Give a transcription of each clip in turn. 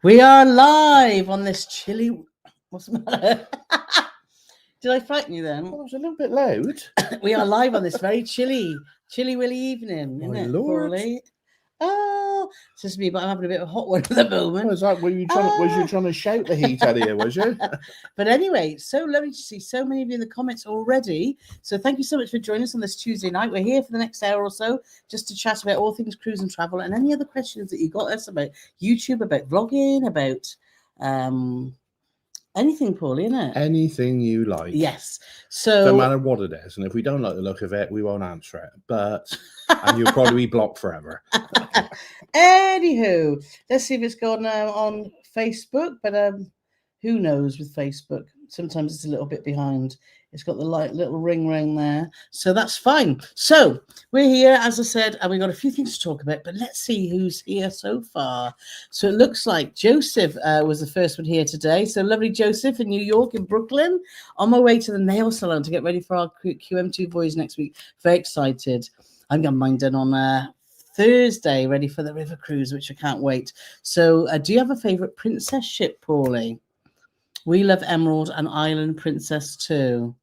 We are live on this chilly. What's the matter? Did I frighten you then? Well, it was a little bit loud. We are live on this very chilly willy evening, isn't My it, lord. Paulie? Oh, it's just me, but I'm having a bit of a hot one at the moment. Was that? Was you trying to shout the heat out of you? Was you? But anyway, so lovely to see so many of you in the comments already. So thank you so much for joining us on this Tuesday night. We're here for the next hour or so just to chat about all things cruise and travel and any other questions that you got us about YouTube, about vlogging, about anything, Paulie, isn't it? Anything you like. Yes. So no matter what it is, and if we don't like the look of it, we won't answer it. But and you'll probably be blocked forever. Anywho, let's see if it's gone on Facebook, but who knows with Facebook? Sometimes it's a little bit behind. It's got the little ring there, so that's fine. So we're here, as I said, and we've got a few things to talk about, but let's see who's here so far. So it looks like Joseph was the first one here today. So lovely Joseph in New York, in Brooklyn. On my way to the nail salon to get ready for our QM2 voyage next week. Very excited. I'm getting mine done on Thursday, ready for the river cruise, which I can't wait. So do you have a favourite princess ship, Paulie? We love Emerald and Island Princess too.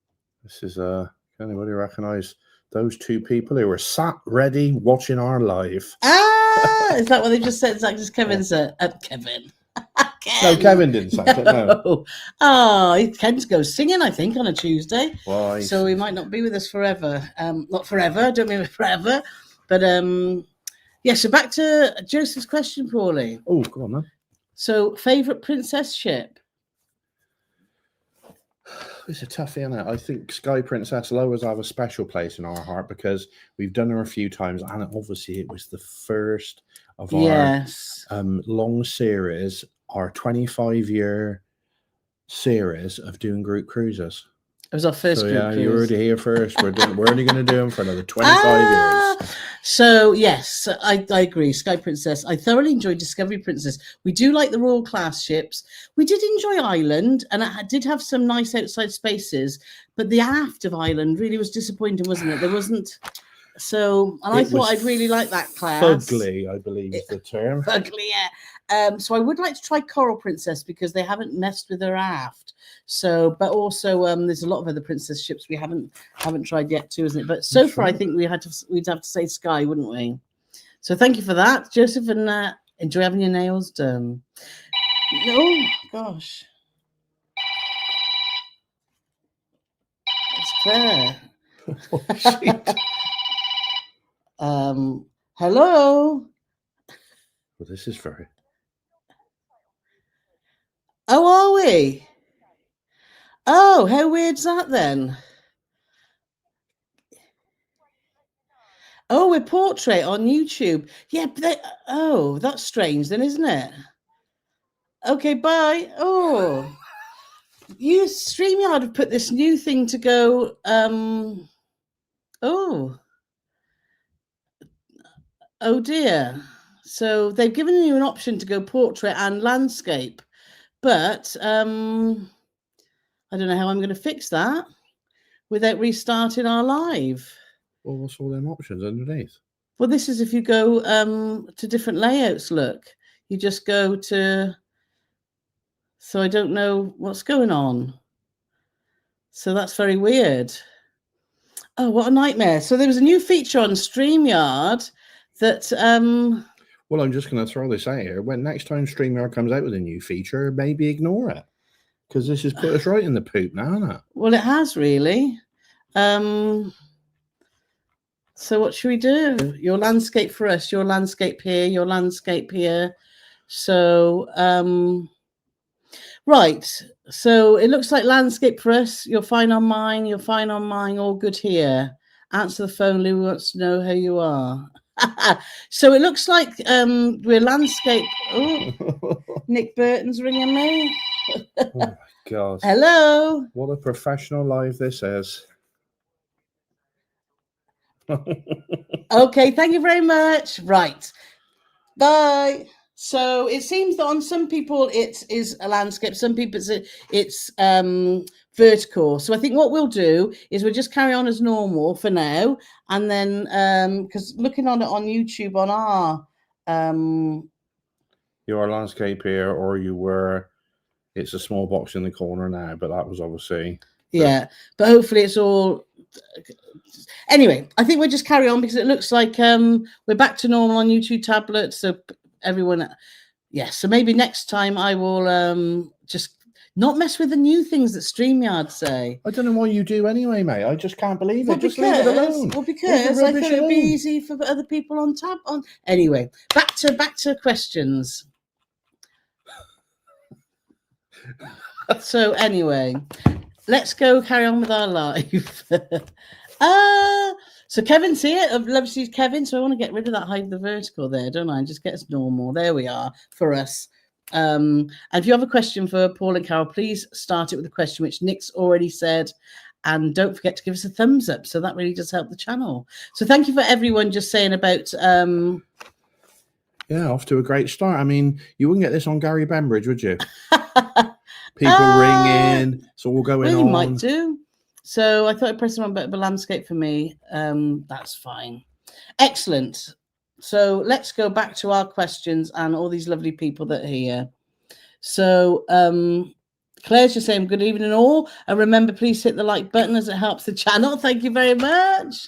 This is can anybody recognise those two people who were sat ready watching our live? Is that what they just said? Is that just Kevin said? Kevin. No, Kevin didn't say it. No. Oh, Ken's goes singing, I think, on a Tuesday. Why? So he might not be with us forever. Not forever. I don't mean forever, but yeah. So back to Joseph's question, Paulie. Oh, go on then. So, favourite princess ship? It's a toughie, isn't it? I think Sky Princess will always have a special place in our heart because we've done her a few times, and obviously it was the first of our long series, our 25-year series of doing group cruises. It was our first group cruise. You heard it here first. We're only going to do them for another 25 years. So, yes, I agree. Sky Princess. I thoroughly enjoyed Discovery Princess. We do like the Royal class ships. We did enjoy Island, and it did have some nice outside spaces, but the aft of Island really was disappointing, wasn't it? There wasn't... So, and I thought I'd really like that class. Fugly, I believe is the term. Fugly, yeah. So I would like to try Coral Princess because they haven't messed with her aft. So, but also there's a lot of other princess ships we haven't tried yet too, isn't it? But so far, I think we'd have to say Sky, wouldn't we? So thank you for that, Joseph, and enjoy having your nails done. Oh gosh, it's Claire. Hello. Well, this is very. Oh, are we? Oh, how weird's that then? Oh, we're portrait on YouTube. Yeah, but that's strange then, isn't it? Okay, bye. Oh, you StreamYard have put this new thing to go. Oh dear. So they've given you an option to go portrait and landscape, but I don't know how I'm going to fix that without restarting our live. Well, what's all them options underneath? Well, this is if you go to different layouts. Look, you just go to. So I don't know what's going on. So that's very weird. Oh, what a nightmare! So there was a new feature on StreamYard that. Well, I'm just going to throw this out here. When next time StreamYard comes out with a new feature, maybe ignore it. Because this has put us right in the poop now, hasn't it? Well, it has really. So what should we do? Your landscape for us, your landscape here, your landscape here. So, right. So it looks like landscape for us. You're fine on mine. You're fine on mine. All good here. Answer the phone. Lou wants to know how you are. So it looks like we're landscape. Oh, Nick Burton's ringing me. Oh my God. Hello. What a professional live this is. Okay, thank you very much. Right. Bye. So it seems that on some people it is a landscape, some people it's vertical. So I think what we'll do is we'll just carry on as normal for now, and then because looking on it on YouTube on our you're a landscaper, or you were. It's a small box in the corner now, but that was obviously. Yeah, but hopefully it's all. Anyway, I think we'll just carry on because it looks like we're back to normal on YouTube tablets. So everyone, yes. So maybe next time I will just not mess with the new things that StreamYard say. I don't know why you do anyway, mate. I just can't believe it. Just leave it alone. Well, because I thought it'd be easy for other people on. Anyway, back to questions. So anyway, let's go carry on with our live. So Kevin's here. I'd love to see Kevin. So I want to get rid of that hide the vertical there, don't I? And just get us normal. There we are for us. And if you have a question for Paul and Carole, please start it with a question which Nick's already said. And don't forget to give us a thumbs up. So that really does help the channel. So thank you for everyone just saying about... Yeah, off to a great start. I mean, you wouldn't get this on Gary Bembridge, would you? People ringing. It's all going on. You might do. So I thought I'd press on a bit of a landscape for me. That's fine. Excellent. So let's go back to our questions and all these lovely people that are here. So Claire's just saying good evening all. And remember, please hit the like button as it helps the channel. Thank you very much.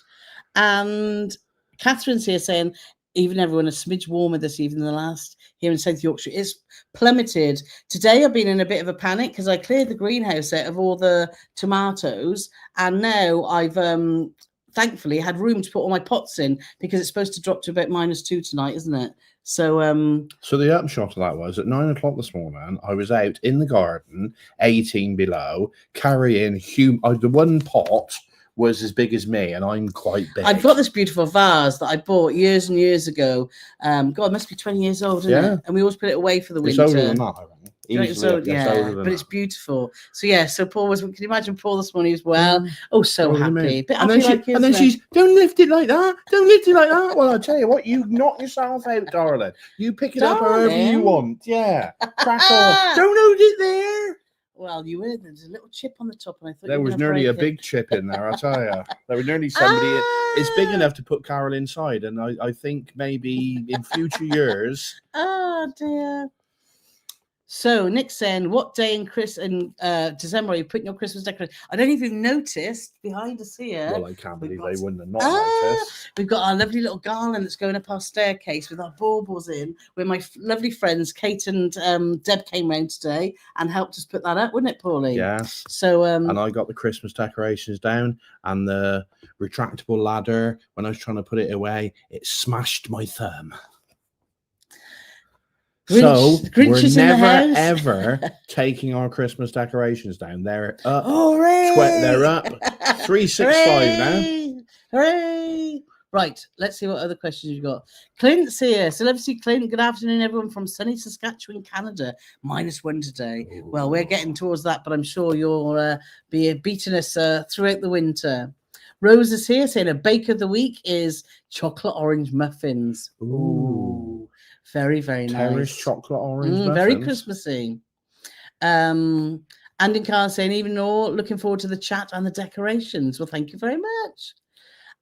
And Catherine's here saying, even everyone a smidge warmer this evening than the last here in South Yorkshire. It's plummeted. Today I've been in a bit of a panic because I cleared the greenhouse out of all the tomatoes. And now I've thankfully had room to put all my pots in because it's supposed to drop to about -2 tonight, isn't it? So so the upshot of that was at 9 o'clock this morning, I was out in the garden, 18 below, carrying the one pot was as big as me, and I'm quite big. I've got this beautiful vase that I bought years and years ago. God, it must be 20 years old, isn't it? And we always put it away for the winter. It's older than that, I think. It's beautiful. So yeah, so Paul was. Can you imagine Paul this morning as well? Oh, so happy. And then she's don't lift it like that. Don't lift it like that. Well, I tell you what, you knock yourself out, darling. You pick it up however you want. Yeah, crack on. Don't hold it there. Well, there's a little chip on the top, and I thought there was nearly a big chip in there. I tell you, there was nearly somebody. It's big enough to put Carole inside, and I think maybe in future years. Oh dear. So Nick's saying, what day in December are you putting your Christmas decoration? I don't even notice behind us here. Well, I can't believe they wouldn't have not noticed. We've got our lovely little garland that's going up our staircase with our baubles in, where my lovely friends Kate and Deb came round today and helped us put that up, wouldn't it, Pauline? Yes. So and I got the Christmas decorations down, and the retractable ladder, when I was trying to put it away, it smashed my thumb. Grinch we're never ever taking our Christmas decorations down. They're up. They're up. 365 now. Hooray! Right, let's see what other questions you've got. Clint's here. Celebrity Clint. Good afternoon, everyone from sunny Saskatchewan, Canada. -1 today. Ooh. Well, we're getting towards that, but I'm sure you'll be beating us throughout the winter. Rose is here saying a bake of the week is chocolate orange muffins. Ooh. Very, very nice. Terrace chocolate orange muffins. Very Christmassy. And in Carl saying, even all looking forward to the chat and the decorations. Well, thank you very much.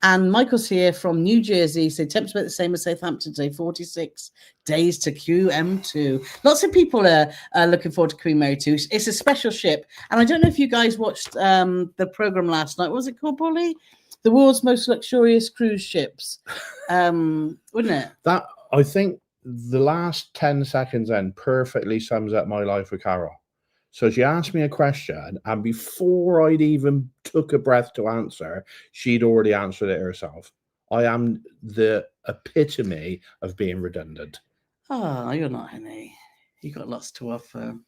And Michael's here from New Jersey. So temps about the same as Southampton today, 46 days to QM2. Lots of people are looking forward to Queen Mary 2. It's a special ship. And I don't know if you guys watched the program last night. What was it called, Polly? The world's most luxurious cruise ships. Wouldn't it? That, I think, the last 10 seconds then perfectly sums up my life with Carole. So she asked me a question, and before I'd even took a breath to answer, she'd already answered it herself. I am the epitome of being redundant. Oh, you're not, honey. You've got lots to offer.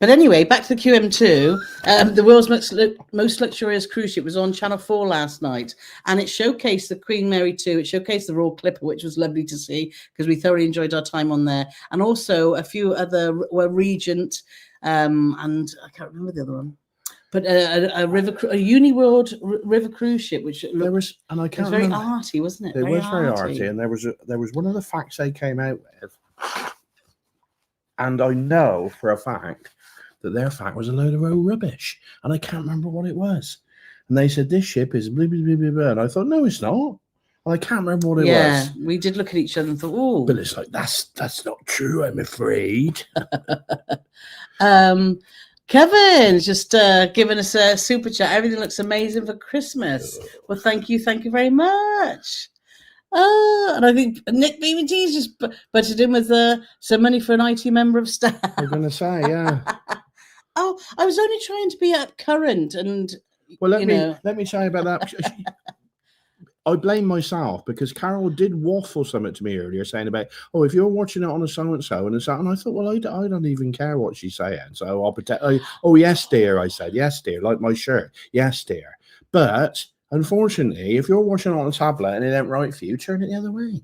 But anyway, back to the QM2. The world's most luxurious cruise ship was on Channel 4 last night, and it showcased the Queen Mary 2. It showcased the Royal Clipper, which was lovely to see because we thoroughly enjoyed our time on there, and also a few other were Regent, and I can't remember the other one. But a Uniworld river cruise ship, which there was, and I can't remember. Very arty, wasn't it? It was very arty, and there was one of the facts they came out with. And I know for a fact that their fact was a load of old rubbish. And I can't remember what it was. And they said, this ship is blah, blah, blah, blah, blah. And I thought, no, it's not. Well, I can't remember what it Yeah, was. we did look at each other and thought, oh. But it's like, that's not true, I'm afraid. Kevin's just given us a super chat. Everything looks amazing for Christmas. Well, thank you very much. And I think Nick BBT's just butted in with some money for an IT member of staff. I'm going to say, yeah. Oh, I was only trying to be up current, and well, let me tell you about that. I blame myself because Carole did waffle something to me earlier, saying about, oh, if you're watching it on a so and so, and I thought, well, I don't even care what she's saying, so I'll pretend. Oh, yes, dear, I said, yes, dear, like my shirt, yes, dear. But unfortunately, if you're watching it on a tablet and it ain't right for you, turn it the other way.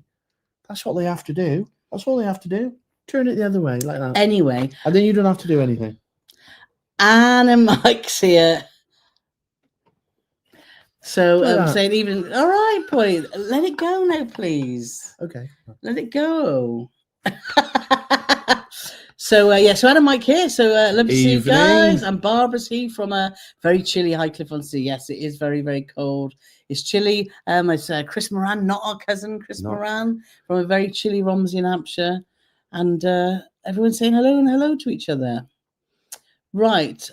That's what they have to do. That's all they have to do. Turn it the other way, like that. Anyway, and then you don't have to do anything. Anne and Mike's here. So I'm saying, even all right, boy, let it go now, please. Okay, let it go. So so Anne and Mike here. So love to see you guys. And Barbara's here from a very chilly Highcliffe-on-Sea. Yes, it is very, very cold. It's chilly. It's Chris Moran, not our cousin Chris Moran, from a very chilly Romsey in Hampshire, and everyone's saying hello and hello to each other. Right.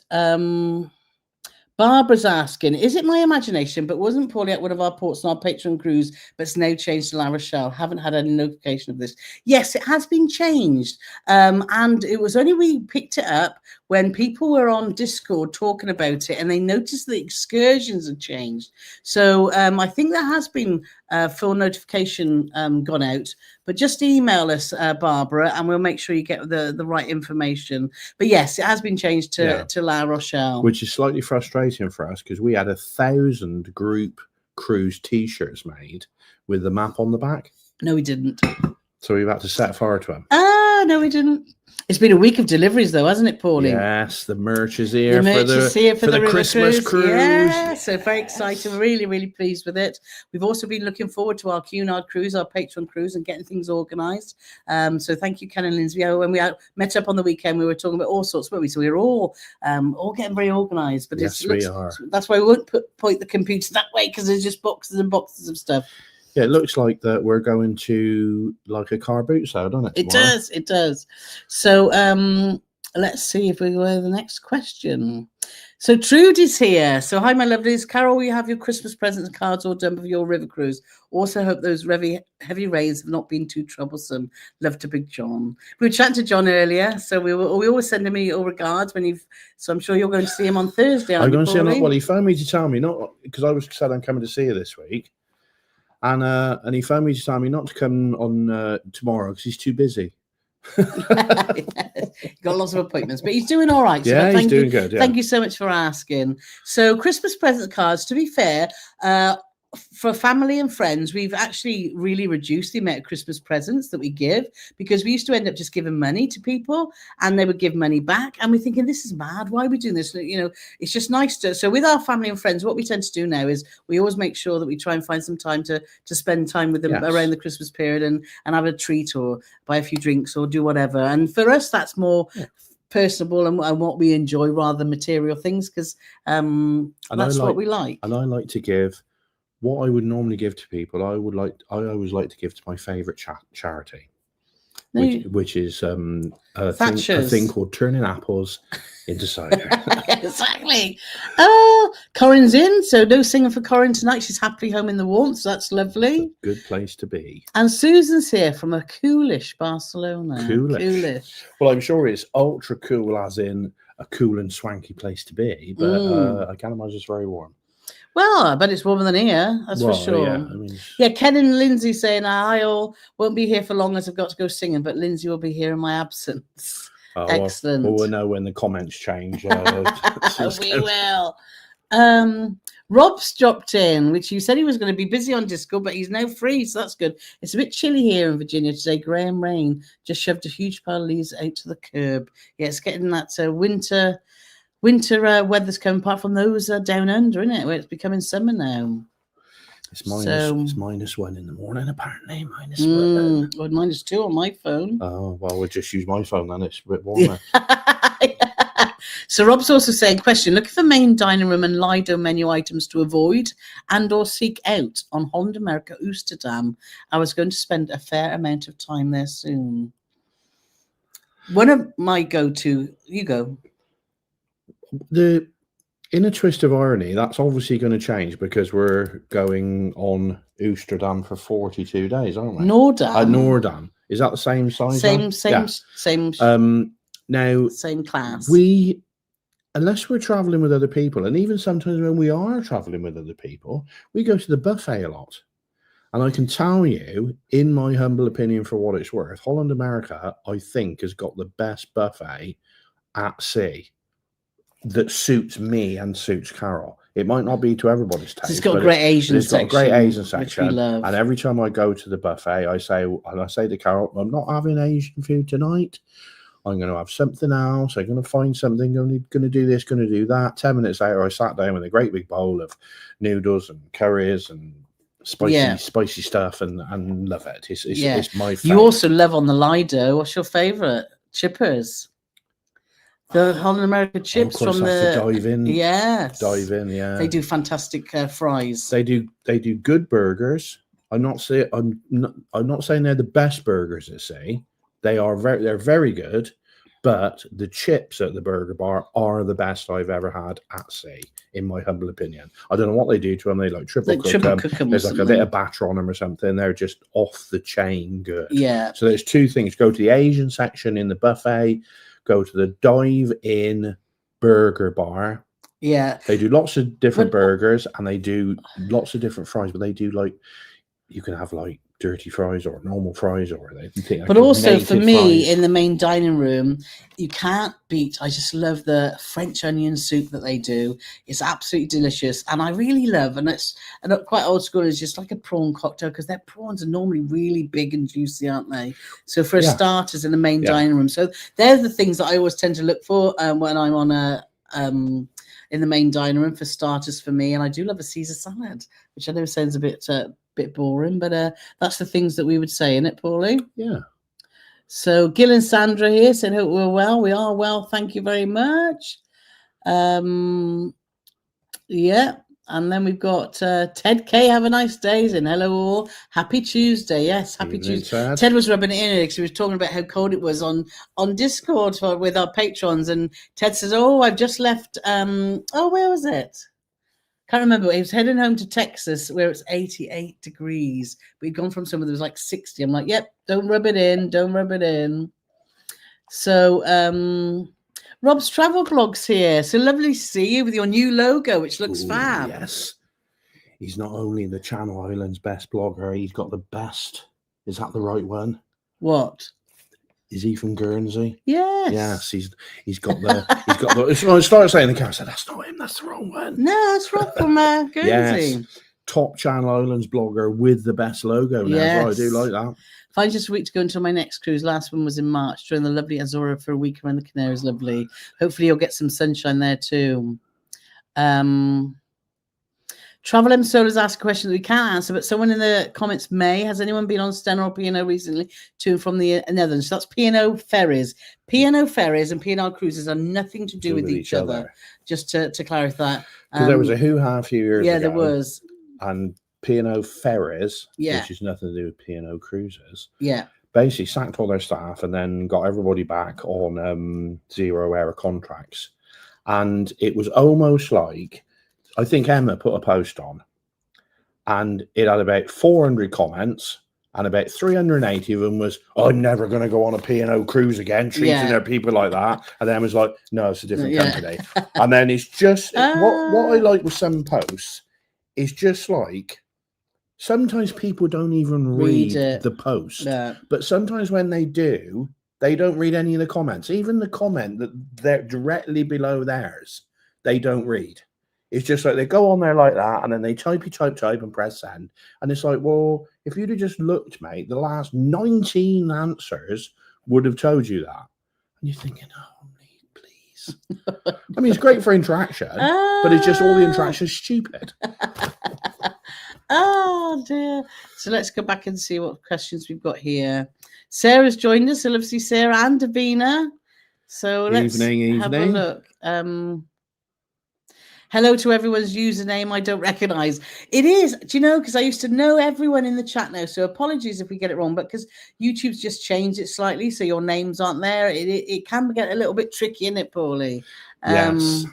Barbara's asking, is it my imagination, but wasn't Paulie at one of our ports on our Patreon cruise, but it's now changed to La Rochelle? Haven't had any notification of this. Yes, it has been changed. And it was only we picked it up when people were on Discord talking about it, and they noticed the excursions had changed. So I think there has been full notification gone out, but just email us, Barbara, and we'll make sure you get the right information. But yes, it has been changed to La Rochelle, which is slightly frustrating for us because we had 1,000 group cruise T-shirts made with the map on the back. No, we didn't. So we've had to set fire to them. No, we didn't. It's been a week of deliveries, though, hasn't it, Paulie? Yes, the merch is here for the Christmas cruise. Yeah, so very excited. We're really, really pleased with it. We've also been looking forward to our Cunard cruise, our Patreon cruise, and getting things organised. So thank you, Ken and Lindsay. When we met up on the weekend, we were talking about all sorts, weren't we? So we were all getting very organised. But yes, we are. That's why we won't point the computer that way, because there's just boxes and boxes of stuff. Yeah, it looks like that we're going to like a car boot sale, doesn't it? Tomorrow? It does. So let's see if we go to the next question. So Trudy's here. So hi, my lovelies. Carole, you have your Christmas presents and cards all done for your river cruise. Also hope those heavy rains have not been too troublesome. Love to Big John. We were chatting to John earlier, so we always send him your regards when you've. So I'm sure you're going to see him on Thursday. I'm going to see him. Well, he phoned me to tell me, not because I said I'm coming to see you this week. And he phoned me to tell me not to come on tomorrow because he's too busy. He's got lots of appointments, but he's doing all right. So yeah, he's doing good. Yeah. Thank you so much for asking. So Christmas present cards, to be fair, for family and friends, we've actually really reduced the amount of Christmas presents that we give, because we used to end up just giving money to people and they would give money back. And we're thinking, this is mad. Why are we doing this? You know, it's just nice to. So with our family and friends, what we tend to do now is we always make sure that we try and find some time to spend time with them around the Christmas period and have a treat or buy a few drinks or do whatever. And for us, that's more personable and what we enjoy rather than material things, because that's what we like. And I like to give. What I would normally give to people, I always like to give to my favourite charity, which is a thing called turning apples into cider. Exactly. Corinne's in, so no singing for Corinne tonight. She's happily home in the warmth, so that's lovely. Good place to be. And Susan's here from a coolish Barcelona. Coolish. Well, I'm sure it's ultra cool, as in a cool and swanky place to be, but I can't imagine it's very warm. Well, I bet it's warmer than here, that's for sure. Yeah, Ken and Lindsay saying, I all won't be here for long as I've got to go singing, but Lindsay will be here in my absence. Excellent. Well, we'll know when the comments change. We will. Rob's dropped in, which you said he was going to be busy on Discord, but he's now free, so that's good. It's a bit chilly here in Virginia today. Graham rain just shoved a huge pile of leaves out to the curb. Yeah, it's getting that winter weather's coming, apart from those down under, isn't it? Where it's becoming summer now. It's -1 in the morning, apparently. -1. Well, -2 on my phone. Oh, well, we'll just use my phone then. It's a bit warmer. So Rob's also saying, question, looking for main dining room and Lido menu items to avoid and or seek out on Holland America, Oosterdam. I was going to spend a fair amount of time there soon. One of my go-to, you go. In a twist of irony, that's obviously going to change because we're going on Oosterdam for 42 days, aren't we? Noordam. Is that the same size? Same. Now, same class. Unless we're traveling with other people, and even sometimes when we are traveling with other people, we go to the buffet a lot. And I can tell you, in my humble opinion, for what it's worth, Holland America, I think, has got the best buffet at sea that suits me and suits Carole. It might not be to everybody's taste. It's got a great Asian section. It's got a great Asian section, which we love. And every time I go to the buffet, I say to Carole, I'm not having Asian food tonight. I'm going to have something else. I'm going to find something. I'm going to do this, going to do that. 10 minutes later, I sat down with a great big bowl of noodles and curries and spicy stuff, and love it. It's my favorite. You also love on the Lido. What's your favorite? Chippers. The Holland America chips from the dive in. Yes. Dive in, yeah. They do fantastic fries. They do good burgers. I'm not saying they're the best burgers at sea. They're very good, but the chips at the burger bar are the best I've ever had at sea, in my humble opinion. I don't know what they do to them. They triple cook them. There's like a bit of batter on them or something. They're just off the chain good. Yeah. So there's two things. Go to the Asian section in the buffet. Go to the dive-in burger bar. Yeah. They do lots of different burgers and they do lots of different fries, but they do you can have dirty fries or normal fries or they. But also for me, fries. in the main dining room, you can't beat. I just love the French onion soup that they do. It's absolutely delicious, and I really love. And it's quite old school. It's just like a prawn cocktail because their prawns are normally really big and juicy, aren't they? So for starters in the main dining room, so they're the things that I always tend to look for when I'm on in the main dining room for starters for me. And I do love a Caesar salad, which I know sounds a bit boring, but that's the things that we would say, in it, Paulie? Yeah. So Gil and Sandra here said, hope we're well. We are well, thank you very much. Yeah. And then we've got Ted K. Have a nice day. And hello all. Happy Tuesday. Yes, happy Tuesday. Ted was rubbing it in because he was talking about how cold it was on Discord with our patrons. And Ted says, oh, I've just left. Where was it? Can't remember. He was heading home to Texas where it's 88 degrees. But he'd gone from somewhere that was like 60. I'm like, yep, don't rub it in. Don't rub it in. So Rob's Travel Blog's here. So lovely to see you with your new logo, which looks fab. Yes. He's not only the Channel Islands best blogger, he's got the best. Is that the right one? What? Is he from Guernsey? Yes. Yes, he's got the. So I started saying the camera, I said, that's not him, that's the wrong one. No, it's Rob from Guernsey. Yes. Top Channel Islands blogger with the best logo now. Yes. Well, I do like that. Find just a week to go until my next cruise. Last one was in March. During the lovely Azora for a week around the Canaries. Lovely. Hopefully you'll get some sunshine there too. Travel M Soul has asked a question that we can't answer, but someone in the comments has anyone been on Stena or P&O recently to and from the Netherlands? So that's P&O ferries. P&O ferries and P&O cruises are nothing to do with each other. Just to clarify. Because there was a hoo-ha a few years ago. Yeah, there was. And P&O ferries, which is nothing to do with P&O cruises. Yeah. Basically sacked all their staff and then got everybody back on zero-hour contracts. And it was almost like, I think Emma put a post on and it had about 400 comments and about 380 of them was, I'm never going to go on a P&O cruise again, treating their people like that. And then was like, no, it's a different company. And then it's just, what I like with some posts is just like, sometimes people don't even read the post. Yeah. But sometimes when they do, they don't read any of the comments. Even the comment that they're directly below theirs, they don't read. It's just like they go on there like that, and then they type and press send. And it's like, well, if you'd have just looked, mate, the last 19 answers would have told you that. And you're thinking, oh, please. I mean, it's great for interaction, but it's just all the interaction is stupid. Oh, dear. So let's go back and see what questions we've got here. Sarah's joined us. I love to see Sarah and Davina. So let's have a look. Hello to everyone's username I don't recognize. It is, do you know, because I used to know everyone in the chat now. So apologies if we get it wrong, but because YouTube's just changed it slightly, so your names aren't there. It can get a little bit tricky, isn't it, Paulie? Yes.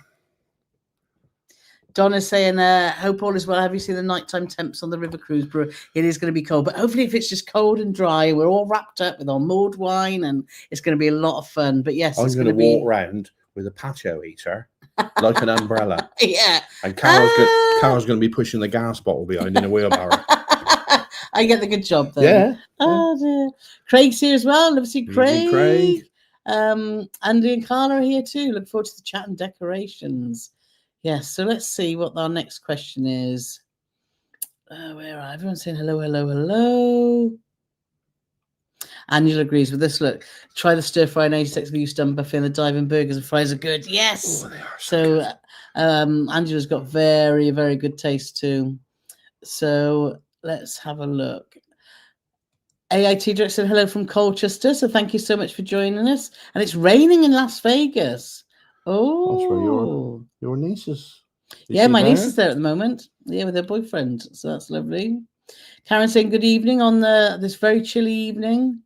Donna's saying, hope all is well. Have you seen the nighttime temps on the river cruise, bro? It is going to be cold, but hopefully if it's just cold and dry, we're all wrapped up with our mulled wine and it's going to be a lot of fun. But yes, I'm going to walk around with a patio heater like an umbrella. Yeah. And Carol's going to be pushing the gas bottle behind in a wheelbarrow. I get the good job then. Yeah. Oh, dear. Craig's here as well. Love to see Craig. Andy and Carla are here too. Look forward to the chat and decorations. Yes, so let's see what our next question is. Where are everyone saying hello, hello, hello? Angela agrees with this. Look, try the stir fry and 86 for you done buffet and the diving burgers and fries are good. Yes. Oh, they are so good. Angela's got very, very good taste too. So let's have a look. AIT Director said hello from Colchester. So thank you so much for joining us. And it's raining in Las Vegas. Oh, that's where your niece is. Yeah, my niece is there at the moment. Yeah, with her boyfriend. So that's lovely. Karen saying good evening on this very chilly evening.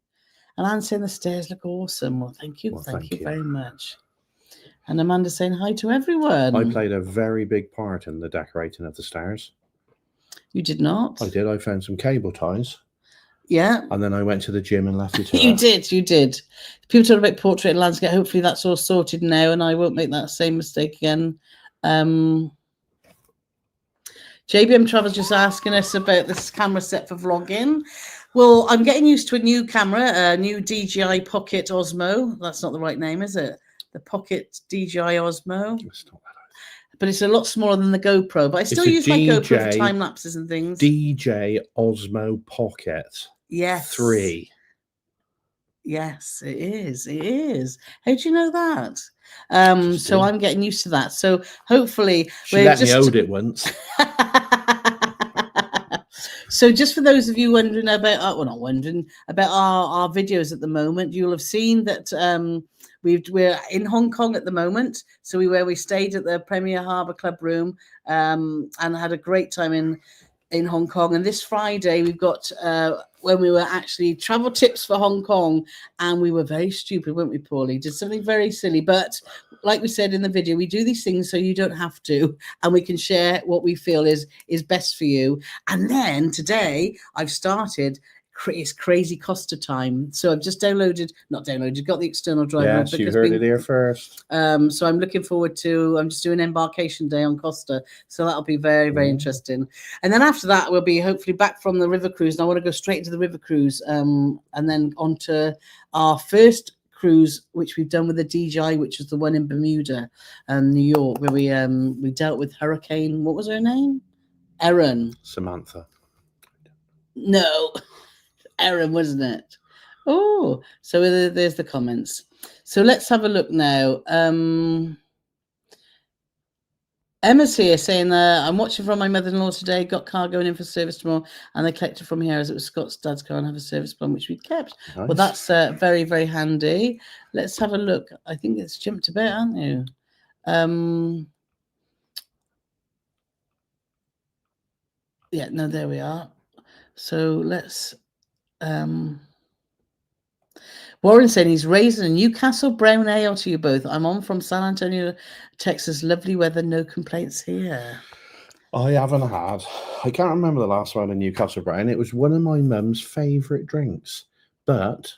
And Anne saying the stairs look awesome. Well, thank you. Thank you very much. And Amanda saying hi to everyone. I played a very big part in the decorating of the stairs. You did not? I did. I found some cable ties. Yeah. And then I went to the gym and left it to You did. People talk about portrait and landscape. Hopefully that's all sorted now and I won't make that same mistake again. JBM Travel's just asking us about this camera set for vlogging. Well, I'm getting used to a new camera, a new DJI Pocket Osmo. That's not the right name, is it? The Pocket DJI Osmo. It's not that. But it's a lot smaller than the GoPro. But I still use my GoPro for time lapses and things. DJI Osmo Pocket. Yes. 3. Yes, it is. It is. How do you know that? So I'm getting used to that. So hopefully she let me hold it once. So just for those of you wondering about, well, not wondering about our videos at the moment, you'll have seen that we're in Hong Kong at the moment. So we stayed at the Premier Harbour Club room and had a great time in Hong Kong. And this Friday we've got when we were actually travel tips for Hong Kong, and we were very stupid, weren't we, Paulie? Did something very silly, but like we said in the video, we do these things so you don't have to, and we can share what we feel is best for you. And then today I've started it's crazy Costa time. So I've just got the external driver. Yes, you heard it here first. So I'm looking forward to, I'm just doing embarkation day on Costa. So that'll be very, very interesting. And then after that, we'll be hopefully back from the river cruise. And I want to go straight into the river cruise and then on to our first cruise, which we've done with the DJI, which was the one in Bermuda and New York, where we dealt with Hurricane. What was her name? Erin. Samantha. No. Erin, wasn't it? Oh, so there's the comments. So let's have a look now. Emma's here saying, I'm watching from my mother-in-law today, got car going in for service tomorrow, and they collected from here as it was Scott's dad's car and have a service plan, which we kept. Nice. Well, that's very, very handy. Let's have a look. I think it's jumped a bit, aren't you? Yeah, no, there we are. So let's... Warren saying he's raising a Newcastle brown ale to you both. I'm on from San Antonio, Texas. Lovely weather, no complaints here. I haven't had. I can't remember the last one in Newcastle brown. It was one of my mum's favourite drinks, but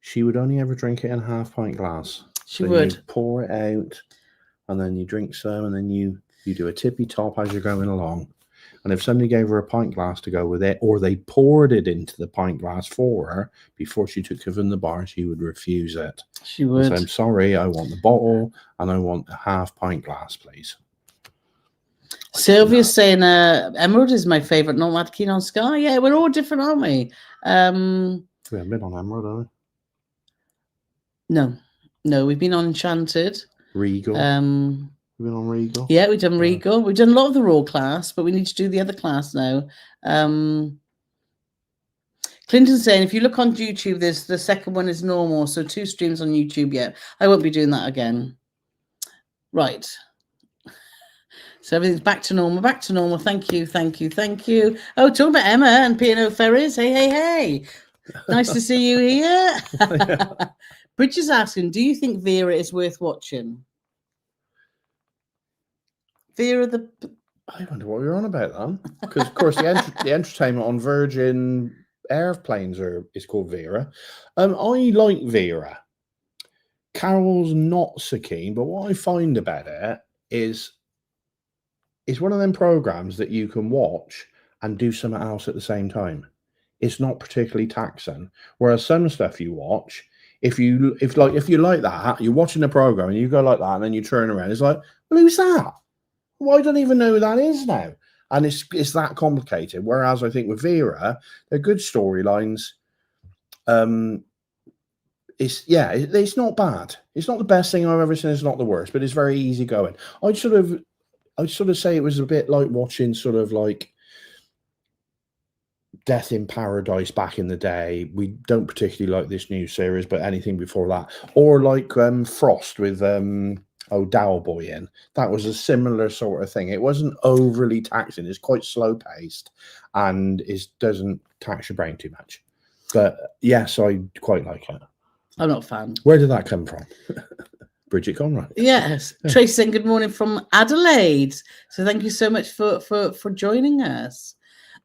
she would only ever drink it in a half-pint glass. She would. You pour it out, and then you drink some, and then you do a tippy top as you're going along. And if somebody gave her a pint glass to go with it, or they poured it into the pint glass for her before she took it from the bar, she would refuse it. She would. So I'm sorry, I want the bottle and I want a half pint glass, please. Sylvia's saying Emerald is my favourite, not mad keen on Sky. Yeah, we're all different, aren't we? We haven't been on Emerald, have we? No, we've been on Enchanted. Regal. We've been on Regal. Yeah, we've done Regal. We've done a lot of the Raw class, but we need to do the other class now. Clinton's saying, if you look on YouTube, there's the second one is normal. So 2 streams on YouTube yet. I won't be doing that again. Right. So everything's back to normal, back to normal. Thank you, thank you, thank you. Oh, talking about Emma and P&O Ferries. Hey, hey, hey. Nice to see you here. Bridget's asking, do you think Vera is worth watching? Vera the... I wonder what you're on about, then. Because, of course, the entertainment on Virgin airplanes is called Vera. I like Vera. Carole's not so keen, but what I find about it is it's one of them programs that you can watch and do something else at the same time. It's not particularly taxing. Whereas some stuff you watch, if you like that, you're watching the program and you go like that, and then you turn around, it's like, well, who's that? Well, I don't even know who that is now. And it's that complicated. Whereas I think with Vera, they're good storylines. It's not bad. It's not the best thing I've ever seen. It's not the worst, but it's very easy going. I'd sort of say it was a bit like watching sort of like Death in Paradise back in the day. We don't particularly like this new series, but anything before that, or like Frost with Dowboy in. That was a similar sort of thing. It wasn't overly taxing. It's quite slow paced, and it doesn't tax your brain too much. But yes, I quite like it. I'm not a fan. Where did that come from? Bridget Conrad. Yes. Yeah. Tracy saying good morning from Adelaide. So thank you so much for joining us.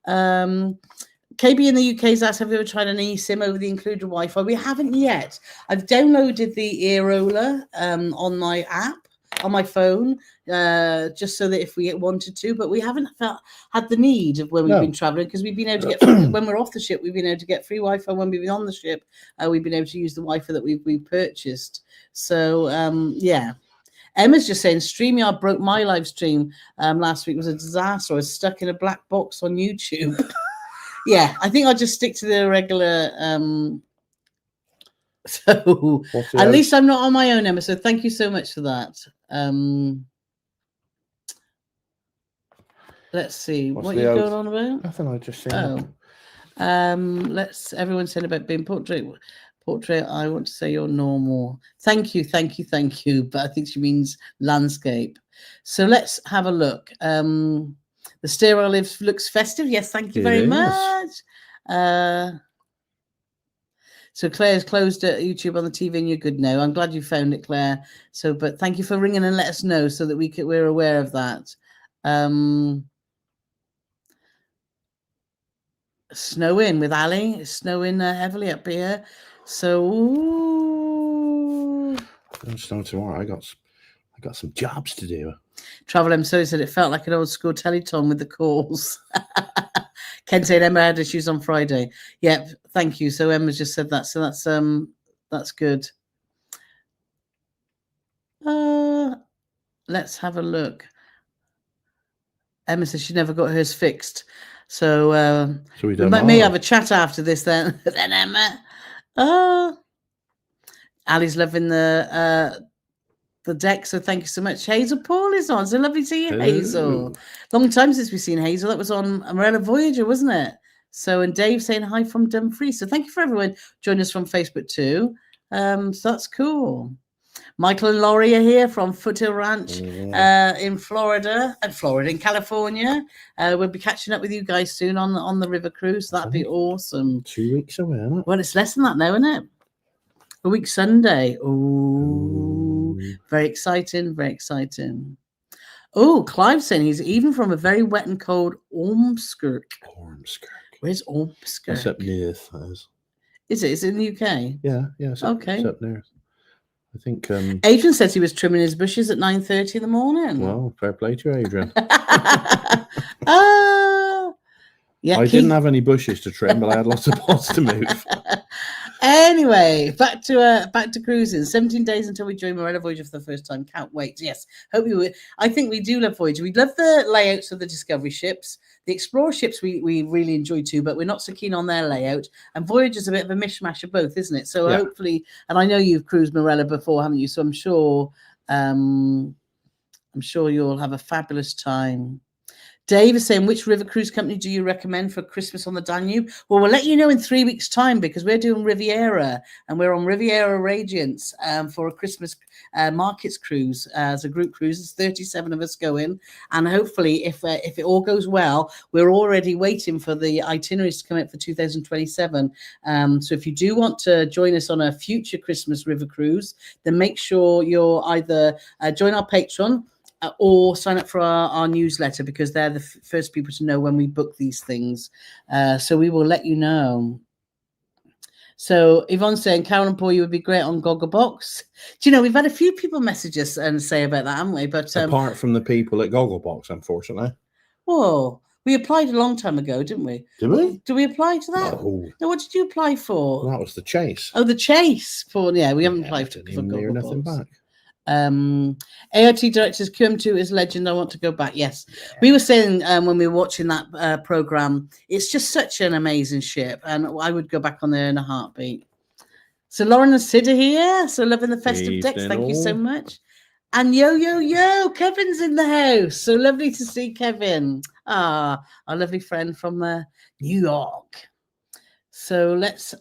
KB in the UK's asked, have you ever tried an eSIM over the included Wi-Fi? We haven't yet. I've downloaded the Earola on my app, on my phone, just so that if we wanted to, but we haven't had the need of when we've been traveling, because we've been able to get, when we're off the ship, we've been able to get free Wi-Fi. When we've been on the ship, we've been able to use the Wi-Fi that we purchased. So, yeah. Emma's just saying StreamYard broke my live stream last week. It was a disaster. I was stuck in a black box on YouTube. Yeah, I think I'll just stick to the regular. So at least I'm not on my own, Emma. So thank you so much for that. Let's see. What are you going on about? Nothing. I just seen. Everyone's saying about being portrait. I want to say you're normal. Thank you. But I think she means landscape. So let's have a look. The stairwell looks festive. Yes, thank you very much. So Claire's closed at YouTube on the TV, and you're good now. I'm glad you found it, Claire. So, but thank you for ringing and let us know so that we're aware of that. Snowing with Ali. It's snowing heavily up here. So Don't snow tomorrow. I got some jobs to do. Travel M. So said it felt like an old school teleton with the calls. Ken said Emma had issues on Friday. Yeah, thank you. So Emma's just said that. So that's good. Let's have a look. Emma says she never got hers fixed. So we may have a chat after this then. Then Emma. Ali's loving the deck, so thank you so much. Hazel Paul is on. So lovely to see you, Hazel. Long time since we've seen Hazel. That was on Umbrella Voyager, wasn't it? So, and Dave saying hi from Dumfries. So thank you for everyone joining us from Facebook too. So that's cool. Michael and Laurie are here from Foothill Ranch in Florida, in California. We'll be catching up with you guys soon on the river cruise. So that'd be awesome. 2 weeks away, isn't it? Well, it's less than that now, isn't it? A week Sunday. Oh, very exciting, very exciting. Oh, Clive's saying he's even from a very wet and cold Ormskirk. Where's Ormskirk? That's up north. Is it? Is it in the UK? Yeah. It's okay. It's up north. I think Adrian says he was trimming his bushes at 9:30 in the morning. Well, fair play to you, Adrian. Yeah, I didn't have any bushes to trim, but I had lots of pots to move. Anyway, back to cruising. 17 days until we join Morella Voyager for the first time. Can't wait. Yes, hope you will. I think we do love Voyager. We love the layouts of the Discovery ships. The Explorer ships we really enjoy too, but we're not so keen on their layout. And Voyager's a bit of a mishmash of both, isn't it? So hopefully, and I know you've cruised Morella before, haven't you? So I'm sure you'll have a fabulous time. Dave is saying, which river cruise company do you recommend for Christmas on the Danube? Well, we'll let you know in 3 weeks' time, because we're doing Riviera, and we're on Riviera Radiance for a Christmas markets cruise as a group cruise. There's 37 of us going, and hopefully, if it all goes well, we're already waiting for the itineraries to come out for 2027. So if you do want to join us on a future Christmas river cruise, then make sure you're either join our Patreon or sign up for our newsletter, because they're the first people to know when we book these things. So we will let you know. So Yvonne's saying, Carole and Paul, you would be great on Gogglebox. Do you know, we've had a few people message us and say about that, haven't we? But apart from the people at Gogglebox, unfortunately. Whoa. We applied a long time ago, didn't we? Did we? Did we apply to that? No. What did you apply for? Well, that was the Chase. Oh, the Chase. We haven't applied for Gogglebox. Nothing back. AIT directors, QM2 is legend. I want to go back. Yes. We were saying when we were watching that program, it's just such an amazing ship, and I would go back on there in a heartbeat. So Lauren and Sid are here. So loving the festive decks. Thank you so much. And yo, Kevin's in the house. So lovely to see Kevin. Our lovely friend from New York. So let's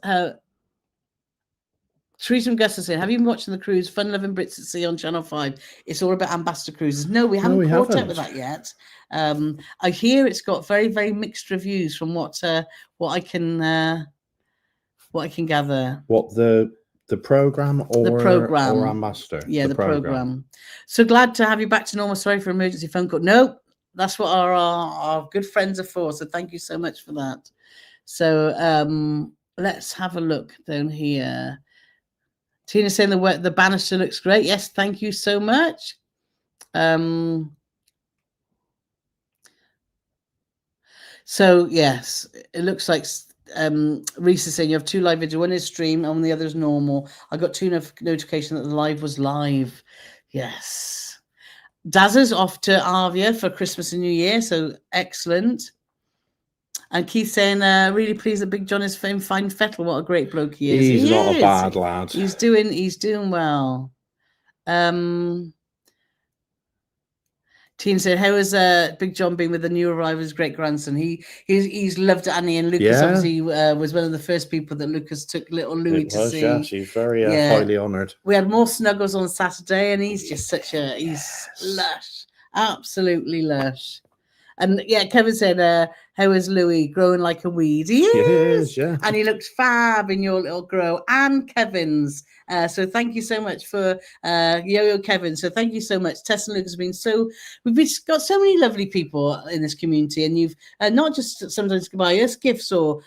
Teresa and Gus are saying, have you been watching the cruise Fun Loving Brits at Sea on Channel 5? It's all about ambassador cruises. No, we haven't caught up with that yet. I hear it's got very, very mixed reviews from what I can gather. What the program or the program or ambassador? Yeah, the program. So glad to have you back to normal. Sorry for emergency phone call. No, that's what our good friends are for. So thank you so much for that. So let's have a look down here. Tina saying the banister looks great. Yes, thank you so much. So yes, it looks like Reese is saying you have 2 live videos. One is stream and the other is normal. I got 2 notifications that the live was live. Yes. Dazza's off to Avia for Christmas and New Year, so excellent. And Keith saying, really pleased that Big John is in fine fettle. What a great bloke he is. He's not a bad lad. He's doing well. Tina said, how has Big John been with the new arrival's great grandson? He's loved Annie, and Lucas obviously was one of the first people that Lucas took little Louis to see. Yes, he's very highly honoured. We had more snuggles on Saturday, and he's just he's lush, absolutely lush. And yeah, Kevin said, how is Louis growing like a weed? He is, yeah. And he looks fab in your little grow, and Kevin's. So thank you so much for Yo-Yo Kevin. So thank you so much. Tess and Luke has been we've got so many lovely people in this community, and you've not just sometimes buy us gifts or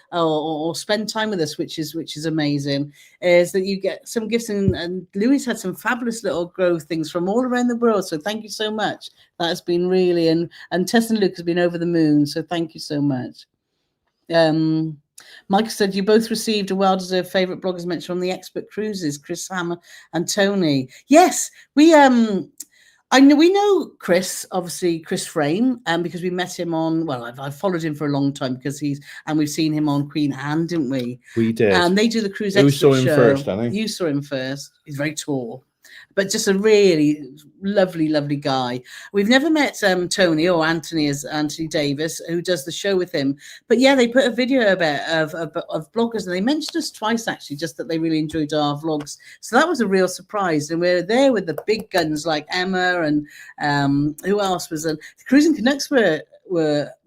spend time with us, which is amazing, is that you get some gifts, and Louis had some fabulous little grow things from all around the world. So thank you so much. That has been really, and Tess and Luke has been over the moon. So thank you so much. Mike said you both received a well-deserved favourite bloggers mention from the expert cruises, Chris Hammer and Tony. Yes, we know Chris, obviously Chris Frame, because we met him on. Well, I've followed him for a long time because we've seen him on Queen Anne, didn't we? We did. And they do the cruise. You saw him show. first, I think. You saw him first. He's very tall, but just a really lovely, lovely guy. We've never met Tony or Anthony, as Anthony Davis, who does the show with him. But yeah, they put a video of bloggers, and they mentioned us twice, actually, just that they really enjoyed our vlogs. So that was a real surprise. And we're there with the big guns like Emma, and who else was the Cruising Canucks were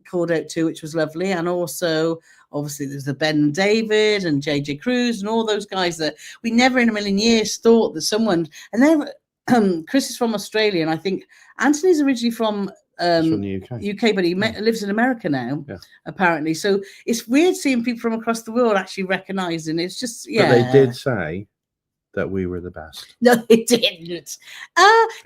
called out too, which was lovely. And also, obviously, there's the Ben David and JJ Cruz and all those guys that we never in a million years thought that someone. And then Chris is from Australia, and I think Anthony's originally from the UK, but he lives in America now, apparently. So it's weird seeing people from across the world actually recognizing. It's just, yeah. But they did say that we were the best. No, they didn't.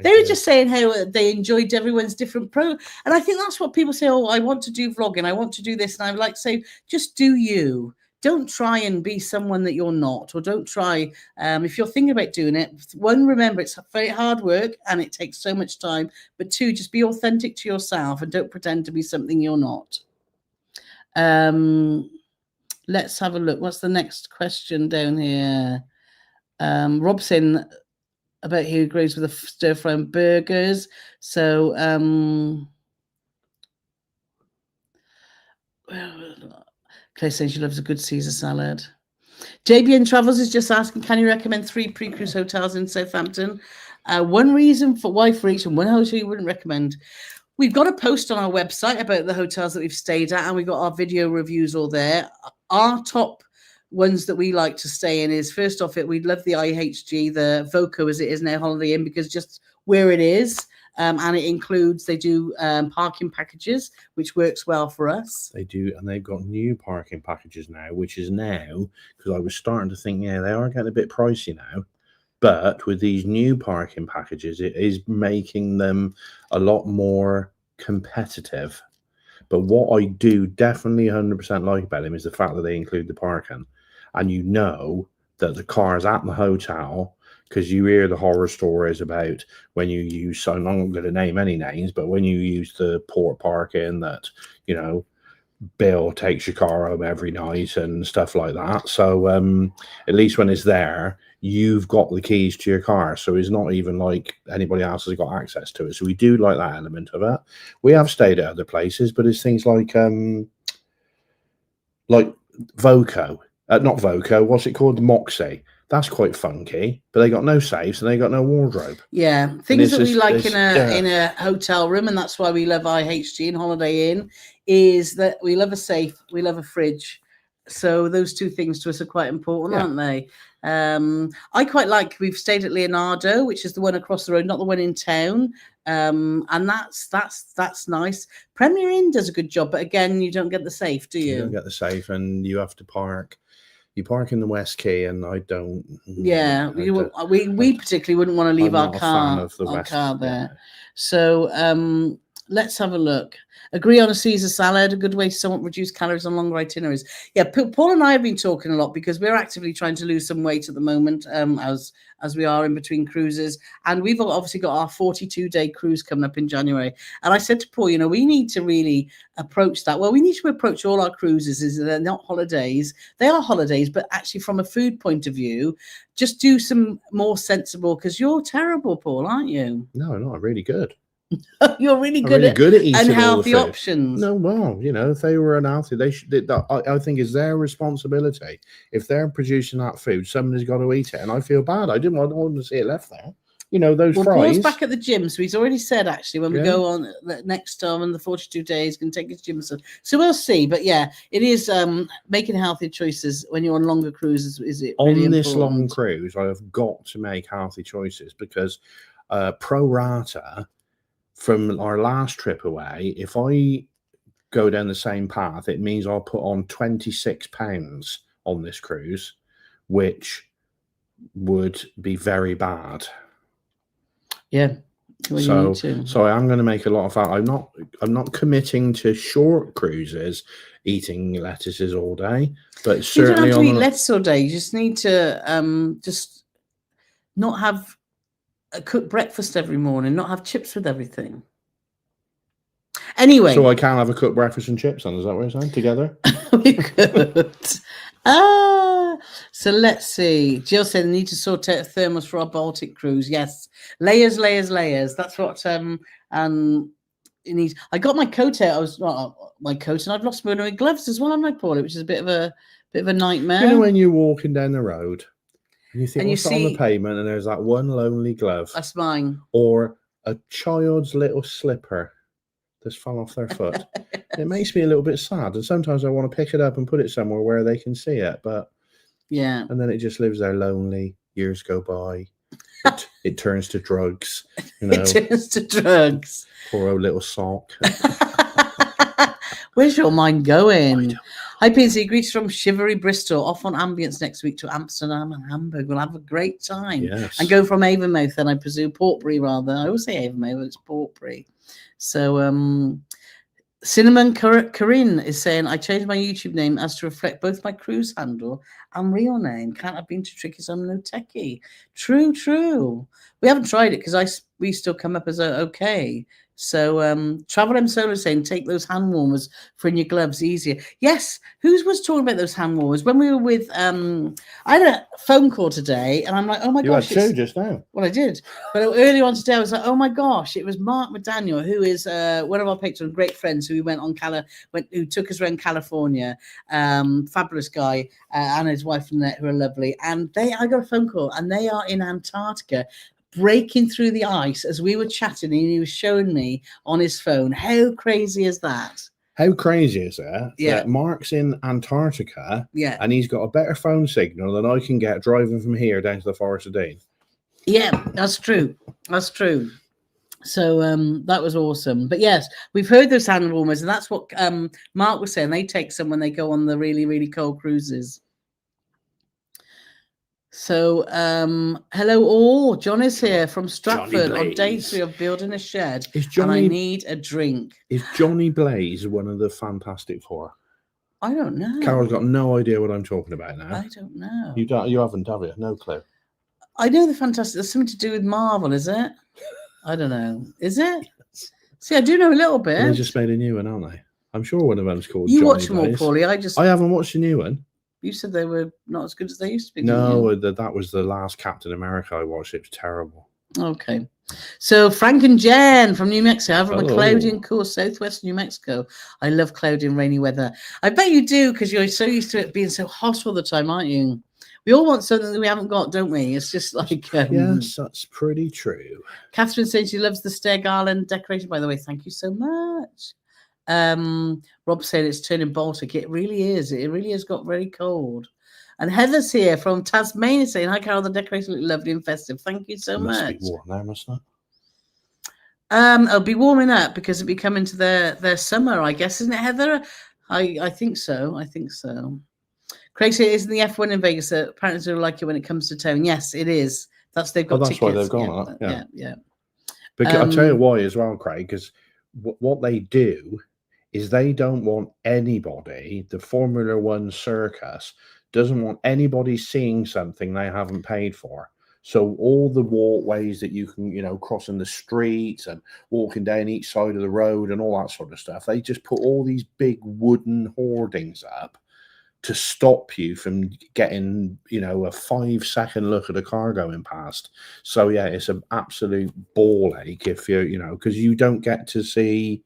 They were just saying how they enjoyed everyone's different and I think that's what people say. Oh, I want to do vlogging. I want to do this. And I would like to say, just do you. Don't try and be someone that you're not, or don't try. If you're thinking about doing it, 1, remember it's very hard work and it takes so much time. But 2, just be authentic to yourself and don't pretend to be something you're not. Let's have a look. What's the next question down here? Robson about who agrees with the stir fry and burgers. So Clay saying she loves a good Caesar salad. JBN Travels is just asking, can you recommend 3 pre-cruise hotels in Southampton? One reason for why for each, and one hotel you wouldn't recommend. We've got a post on our website about the hotels that we've stayed at, and we've got our video reviews all there. Our top ones that we like to stay in is, first off, we love the IHG, the Voco as it is now, Holiday Inn, because just where it is, and it includes, they do parking packages, which works well for us. They do, and they've got new parking packages now, which is now, because I was starting to think, yeah, they are getting a bit pricey now. But with these new parking packages, it is making them a lot more competitive. But what I do definitely 100% like about them is the fact that they include the parking. And you know that the car's at the hotel, because you hear the horror stories about when you use, so I'm not going to name any names, but when you use the port parking that, you know, Bill takes your car home every night and stuff like that. So at least when it's there, you've got the keys to your car. So it's not even like anybody else has got access to it. So we do like that element of it. We have stayed at other places, but it's things like Voco. Not Voco, what's it called? The Moxie. That's quite funky, but they got no safes and they got no wardrobe. Yeah, things that we like in a hotel room, and that's why we love IHG and Holiday Inn, is that we love a safe, we love a fridge. So those two things to us are quite important, aren't they? I quite like, we've stayed at Leonardo, which is the one across the road, not the one in town. And that's nice. Premier Inn does a good job, but again, you don't get the safe, do you? You don't get the safe, and you have to park. You park in the West Quay, and I don't. Yeah, we particularly wouldn't want to leave our car there. Yeah. So let's have a look. Agree on a Caesar salad, a good way to somewhat reduce calories on longer itineraries. Yeah, Paul and I have been talking a lot because we're actively trying to lose some weight at the moment, as we are in between cruises. And we've obviously got our 42-day cruise coming up in January. And I said to Paul, you know, we need to really approach that. Well, we need to approach all our cruises as they're not holidays. They are holidays, but actually from a food point of view, just do some more sensible, because you're terrible, Paul, aren't you? No, not really good. You're really good at eating unhealthy options. No, well, you know, if they were unhealthy, they should. I think it's their responsibility. If they're producing that food, somebody's got to eat it, and I feel bad. I don't want to see it left there. You know, those fries. Paul's back at the gym, so he's already said actually when we go on next time on the 42 days, can take his gym. So we'll see. But yeah, it is making healthy choices when you're on longer cruises. Is it really on this important? long cruise? I have got to make healthy choices because pro rata. From our last trip away, if I go down the same path, it means I'll put on 26 pounds on this cruise, which would be very bad. Yeah. So I am going to make a lot of that. I'm not committing to short cruises, eating lettuces all day, but certainly you don't have to eat lettuce all day. You just need to just not have a cooked breakfast every morning, not have chips with everything. Anyway. So I can't have a cooked breakfast and chips, then? Is that what you're saying? Together? We could. So let's see. Jill said they need to sort out thermos for our Baltic cruise. Yes. Layers. That's what it needs. I got my coat out. I was my coat, and I've lost my gloves as well, haven't I, Paul? Which is a bit of a nightmare. You know when you're walking down the road and you think, what's on the pavement, and there's that one lonely glove. That's mine. Or a child's little slipper that's fell off their foot. It makes me a little bit sad. And sometimes I want to pick it up and put it somewhere where they can see it. But yeah. And then it just lives there lonely. Years go by. It turns to drugs. You know. It turns to drugs. Poor old little sock. Where's your mind going? Hi, Pinsy. Greetings from shivery Bristol. Off on Ambience next week to Amsterdam and Hamburg. We'll have a great time. Yes. And go from Avonmouth, then I presume. Portbury, rather. I always say Avonmouth, but it's Portbury. So, Cinnamon Corinne is saying, I changed my YouTube name as to reflect both my cruise handle and real name. Can't have been too tricky, so I'm no techie. True. We haven't tried it because we still come up as okay. So Travel M Solo saying take those hand warmers for in your gloves easier. Yes, who was talking about those hand warmers when we were with I had a phone call today and I'm like, oh my gosh, you had two just now. Well, I did, but earlier on today I was like, oh my gosh, it was Mark McDaniel, who is one of our patrons, great friends, who we went on who took us around California. Fabulous guy, and his wife Annette, who are lovely, and I got a phone call and they are in Antarctica, breaking through the ice as we were chatting, and he was showing me on his phone. How crazy is that? How crazy is it that Mark's in Antarctica, and he's got a better phone signal than I can get driving from here down to the Forest of Dean? Yeah, that's true. That's true. So that was awesome. But yes, we've heard those hand warmers, and that's what Mark was saying. They take some when they go on the really, really cold cruises. So, hello all. John is here from Stratford on day 3 of building a shed. And I need a drink. Is Johnny Blaze one of the Fantastic Four? I don't know. Carole's got no idea what I'm talking about now. I don't know. You haven't, have you? No clue. I know the Fantastic. There's something to do with Marvel, is it? I don't know. Is it? Yes. See, I do know a little bit. Well, they just made a new one, aren't they? I'm sure one of them's called You Johnny watch them Blaze. all, Paulie. I haven't watched the new one. You said they were not as good as they used to be. No, that was the last Captain America I watched. It was terrible. Okay. So Frank and Jen from New Mexico. I'm from a cloudy and cool southwest New Mexico. I love cloudy and rainy weather. I bet you do, because you're so used to it being so hot all the time, aren't you? We all want something that we haven't got, don't we? It's just like... yes, that's pretty true. Catherine says she loves the stair garland decoration, by the way. Thank you so much. Rob said it's turning Baltic. It really is. It really has got very cold. And Heather's here from Tasmania saying, hi, Carole, the decorations look lovely and festive. Thank you so much. Must be warm now, mustn't it? It'll be warming up because it'll be coming to their summer, I guess, isn't it, Heather? I think so. I think so. Craig said, isn't the F1 in Vegas apparently they'll like it when it comes to towing? Yes, it is. They've got that's tickets. Why they've gone. Yeah. Because I'll tell you why as well, Craig, because what they do is they don't want anybody, the Formula One circus doesn't want anybody seeing something they haven't paid for. So all the walkways that you can, crossing the streets and walking down each side of the road and all that sort of stuff, they just put all these big wooden hoardings up to stop you from getting, a 5-second look at a car going past. So yeah, it's an absolute ball ache if because you don't get to see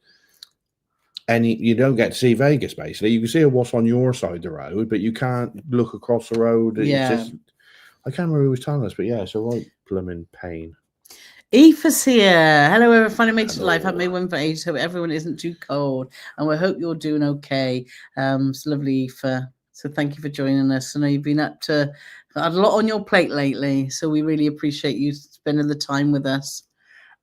Vegas, basically. You can see what's on your side of the road, but you can't look across the road. Yeah. It's just, I can't remember who was telling us, but yeah, it's a right blooming pain. Aoife's here. Hello, everyone. Finally made it to life. Haven't made one for ages. Hope everyone isn't too cold. And we hope you're doing okay. It's lovely, Aoife. So thank you for joining us. I know you've been had a lot on your plate lately. So we really appreciate you spending the time with us.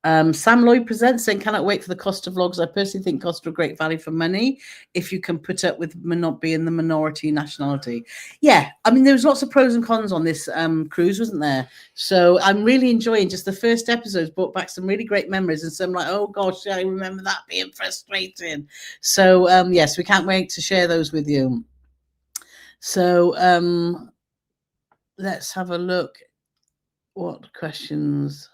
Sam Lloyd presents saying, cannot wait for the Costa vlogs. I personally think Costa are great value for money if you can put up with not being the minority nationality. Yeah, I mean, there was lots of pros and cons on this cruise, wasn't there? So I'm really enjoying just the first episodes, brought back some really great memories, and some like, oh gosh, I remember that being frustrating. So yes, we can't wait to share those with you. So let's have a look. What questions?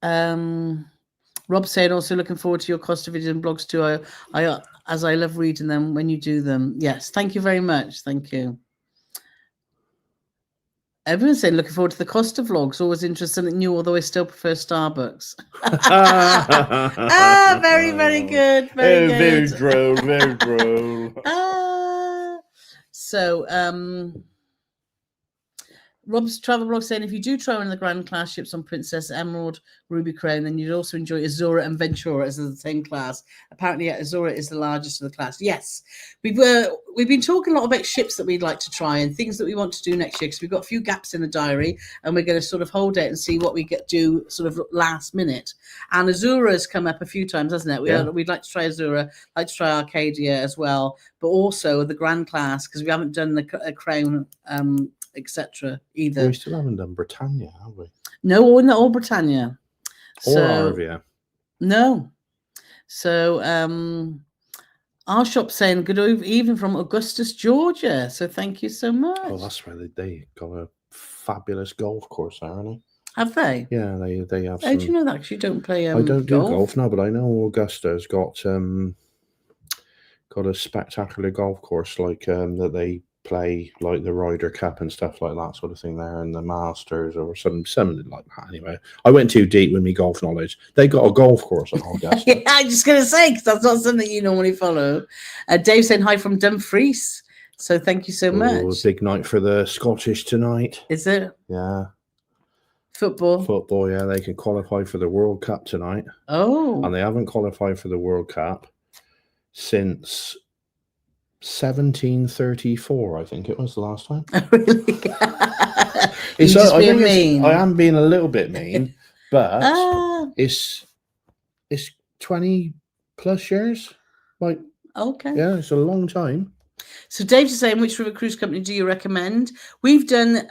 Rob said, also looking forward to your Costa videos and blogs too. As I love reading them when you do them. Yes, thank you very much. Thank you. Everyone's saying looking forward to the Costa vlogs. Always interested in something new, although I still prefer Starbucks. Very, very good. Very good. Very droll. So, Rob's travel blog saying, if you do try one of the Grand Class ships on Princess Emerald, Ruby Crown, then you'd also enjoy Azura and Ventura as the same class. Apparently, Azura is the largest of the class. Yes, we've been talking a lot about ships that we'd like to try and things that we want to do next year, because we've got a few gaps in the diary, and we're going to sort of hold it and see what we do sort of last minute. And Azura has come up a few times, hasn't it? We'd like to try Azura, like to try Arcadia as well, but also the Grand Class, because we haven't done the Crown, etc. either. We still haven't done Britannia, have we? No, not all Britannia. Or Arvia. No. So our shop's saying good evening from Augustus, Georgia. So thank you so much. Oh, that's where they got a fabulous golf course there, aren't they? Have they? Yeah, they have. How do you know that? Because you don't play I don't do golf? golf, no, but I know Augusta's got a spectacular golf course like that they play like the Ryder Cup and stuff like that sort of thing there, and the Masters or something like that. Anyway, I went too deep with my golf knowledge. They got a golf course at Augusta. Yeah, I'm just gonna say because that's not something you normally follow. Dave saying hi from Dumfries, so thank you so much. Big night for the Scottish tonight. Is it? Yeah. Football, yeah. They can qualify for the World Cup tonight. Oh. And they haven't qualified for the World Cup since 1734, I think it was the last time. Really? It's just being mean. I am being a little bit mean, but it's 20 plus years. Like, okay. Yeah, it's a long time. So Dave's is saying, which river cruise company do you recommend? We've done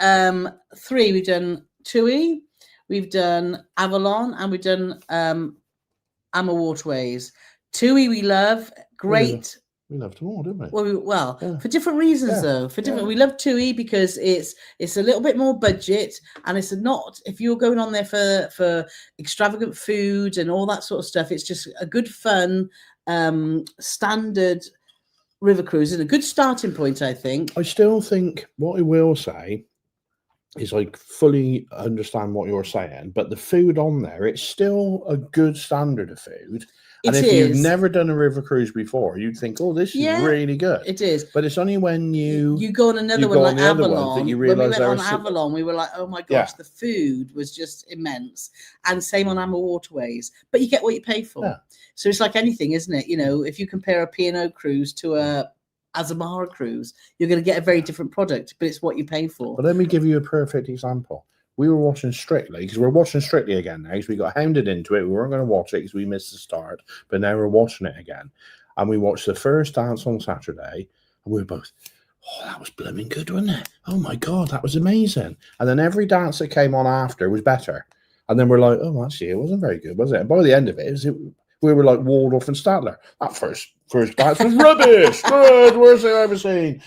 3. We've done TUI, we've done Avalon, and we've done Amma Waterways. TUI we love. Great. We loved them all, didn't we? Well, yeah. For different reasons though. For different, we love TUI because it's a little bit more budget, and it's not, if you're going on there for extravagant food and all that sort of stuff. It's just a good fun standard river cruise and a good starting point, I think. I still think what I will say is I fully understand what you're saying, but the food on there, it's still a good standard of food. And if you've never done a river cruise before, you'd think, oh, this is really good. It is. But it's only when you go on another one like Avalon. That you realise when we went on Avalon, we were like, oh my gosh, the food was just immense. And same on Amma Waterways. But you get what you pay for. Yeah. So it's like anything, isn't it? You know, if you compare a P&O cruise to a Azamara cruise, you're going to get a very different product, but it's what you pay for. But let me give you a perfect example. We were watching Strictly, because we're watching Strictly again now, because we got hounded into it. We weren't going to watch it because we missed the start, but now we're watching it again. And we watched the first dance on Saturday, and we were both, oh, that was blooming good, wasn't it? Oh my God, that was amazing. And then every dance that came on after was better. And then we're like, oh, actually, it wasn't very good, was it? And by the end of it, we were like Waldorf and Statler. That first dance was rubbish. Good, worst thing I've ever seen.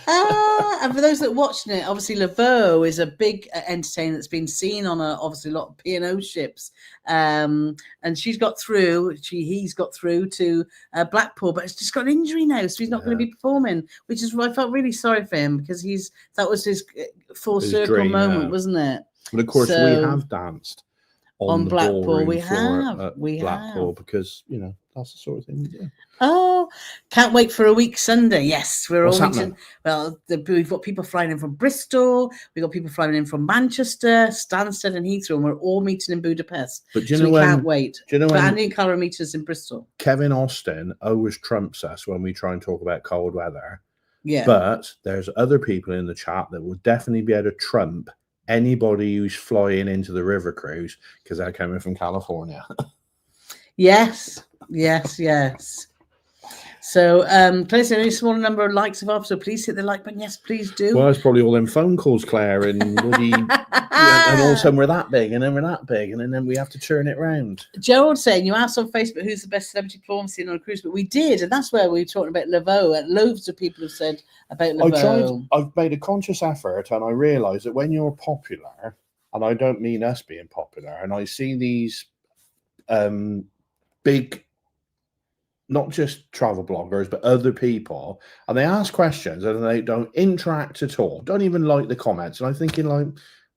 And for those that are watching it, obviously Laveau is a big entertainer that's been seen on obviously a lot of P&O ships. And he's got through to Blackpool, but he's just got an injury now, so he's not going to be performing, which is why I felt really sorry for him, because that was his full circle dream, moment, wasn't it? But of course, we have danced on Blackpool. We Blackpool have. Because, you know, that's the sort of thing we do. Oh, can't wait for a week Sunday. Yes, we're What's all happening? Well, we've got people flying in from Bristol. We've got people flying in from Manchester, Stansted, and Heathrow, and we're all meeting in Budapest. But do you know when? Can't wait. Do you know but when? Andy and Carole meet us in Bristol. Kevin Austin always trumps us when we try and talk about cold weather. Yeah. But there's other people in the chat that will definitely be able to trump anybody who's flying into the river cruise, because they're coming from California. Yes. So please, only a small number of likes of off, so please hit the like button. Yes, please do. Well, it's probably all them phone calls, Claire, and and all of a sudden we're that big, and then we're that big, and then we have to turn it round. Gerald saying, you asked on Facebook who's the best celebrity performance scene on a cruise, but we did, and that's where we were talking about Laveau, and loads of people have said about Laveau. I've made a conscious effort, and I realise that when you're popular, and I don't mean us being popular, and I see these big, not just travel bloggers, but other people, and they ask questions and they don't interact at all, don't even like the comments. And I'm thinking, like,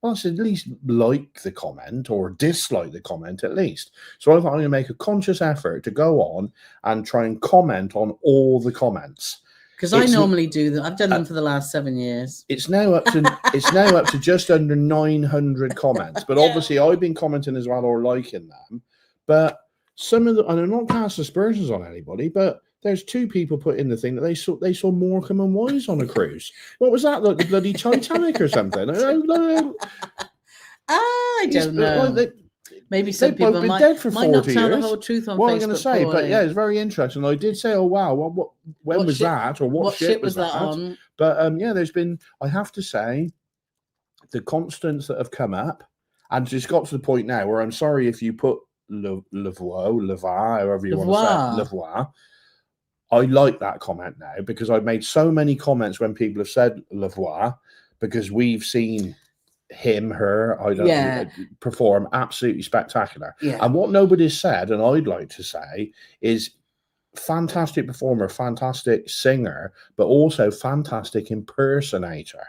well, I should at least like the comment or dislike the comment at least. So I thought I'm going to make a conscious effort to go on and try and comment on all the comments. Because I normally do that. I've done them for the last 7 years. It's now up to just under 900 comments. But obviously I've been commenting as well or liking them. But some of the, and I'm not casting aspersions on anybody, but there's 2 people put in the thing that they saw Morecambe and Wise on a cruise. What was that, like the bloody Titanic or something? I don't know. Maybe some people might not tell the whole truth on Facebook. I'm going to say, but yeah, it's very interesting. I did say, oh wow, when was that, or what ship was that on? But I have to say, the constants that have come up, and it's got to the point now where I'm sorry if you put Lavoir, however you want to say it, Lavoir. I like that comment now, because I've made so many comments when people have said Lavoir, because we've seen him, her, I don't know, perform absolutely spectacular. Yeah. And what nobody's said, and I'd like to say, is fantastic performer, fantastic singer, but also fantastic impersonator.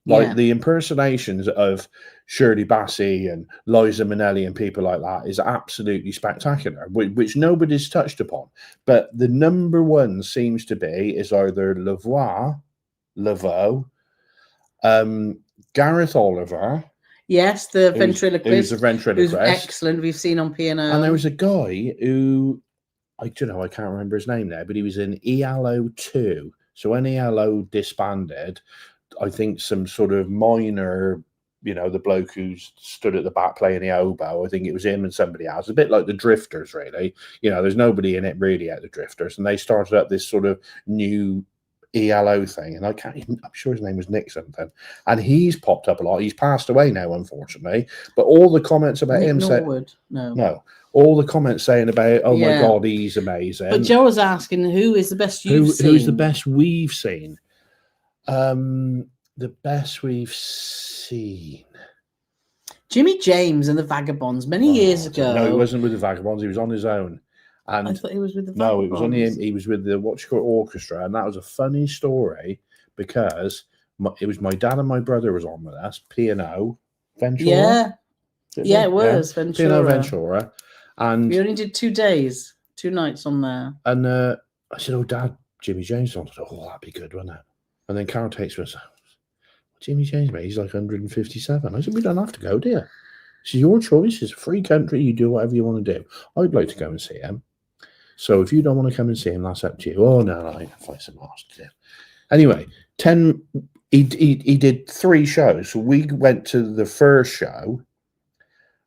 Like the impersonations of Shirley Bassey and Liza Minnelli and people like that is absolutely spectacular, which nobody's touched upon. But the number one seems to be is either Laveau, Gareth Oliver. Yes, the ventriloquist. Who's a ventriloquist. Who's excellent. We've seen on P&O. And there was a guy who, I can't remember his name now, but he was in ELO 2. So when ELO disbanded, I think some sort of minor, the bloke who stood at the back playing the oboe, I think it was him and somebody else, a bit like the Drifters, really. There's nobody in it really at the Drifters. And they started up this sort of new ELO thing. And I'm sure his name was Nick something. And he's popped up a lot. He's passed away now, unfortunately. But all the comments about Nick him Norwood. No. All the comments saying about, oh my God, he's amazing. But Joe was asking, who is the best you've seen? Who's the best we've seen? The best we've seen. Jimmy James and the Vagabonds many years ago. No, he wasn't with the Vagabonds. He was on his own. And I thought he was with the Vagabonds. No, it was only him. He was with the orchestra, and that was a funny story because it was my dad and my brother was on with us. P&O Ventura. Yeah, it was Ventura. P&O Ventura, and we only did 2 days, 2 nights on there. And I said, "Oh, Dad, Jimmy James on." I said, "Oh, that'd be good, wouldn't it?" And then Carole takes me. Jimmy James, mate, he's like 157. I said, we don't have to go, dear. It's your choice. It's a free country. You do whatever you want to do. I'd like to go and see him. So if you don't want to come and see him, that's up to you. Oh, no, I can find some else to do. Anyway, he did 3 shows. So we went to the first show.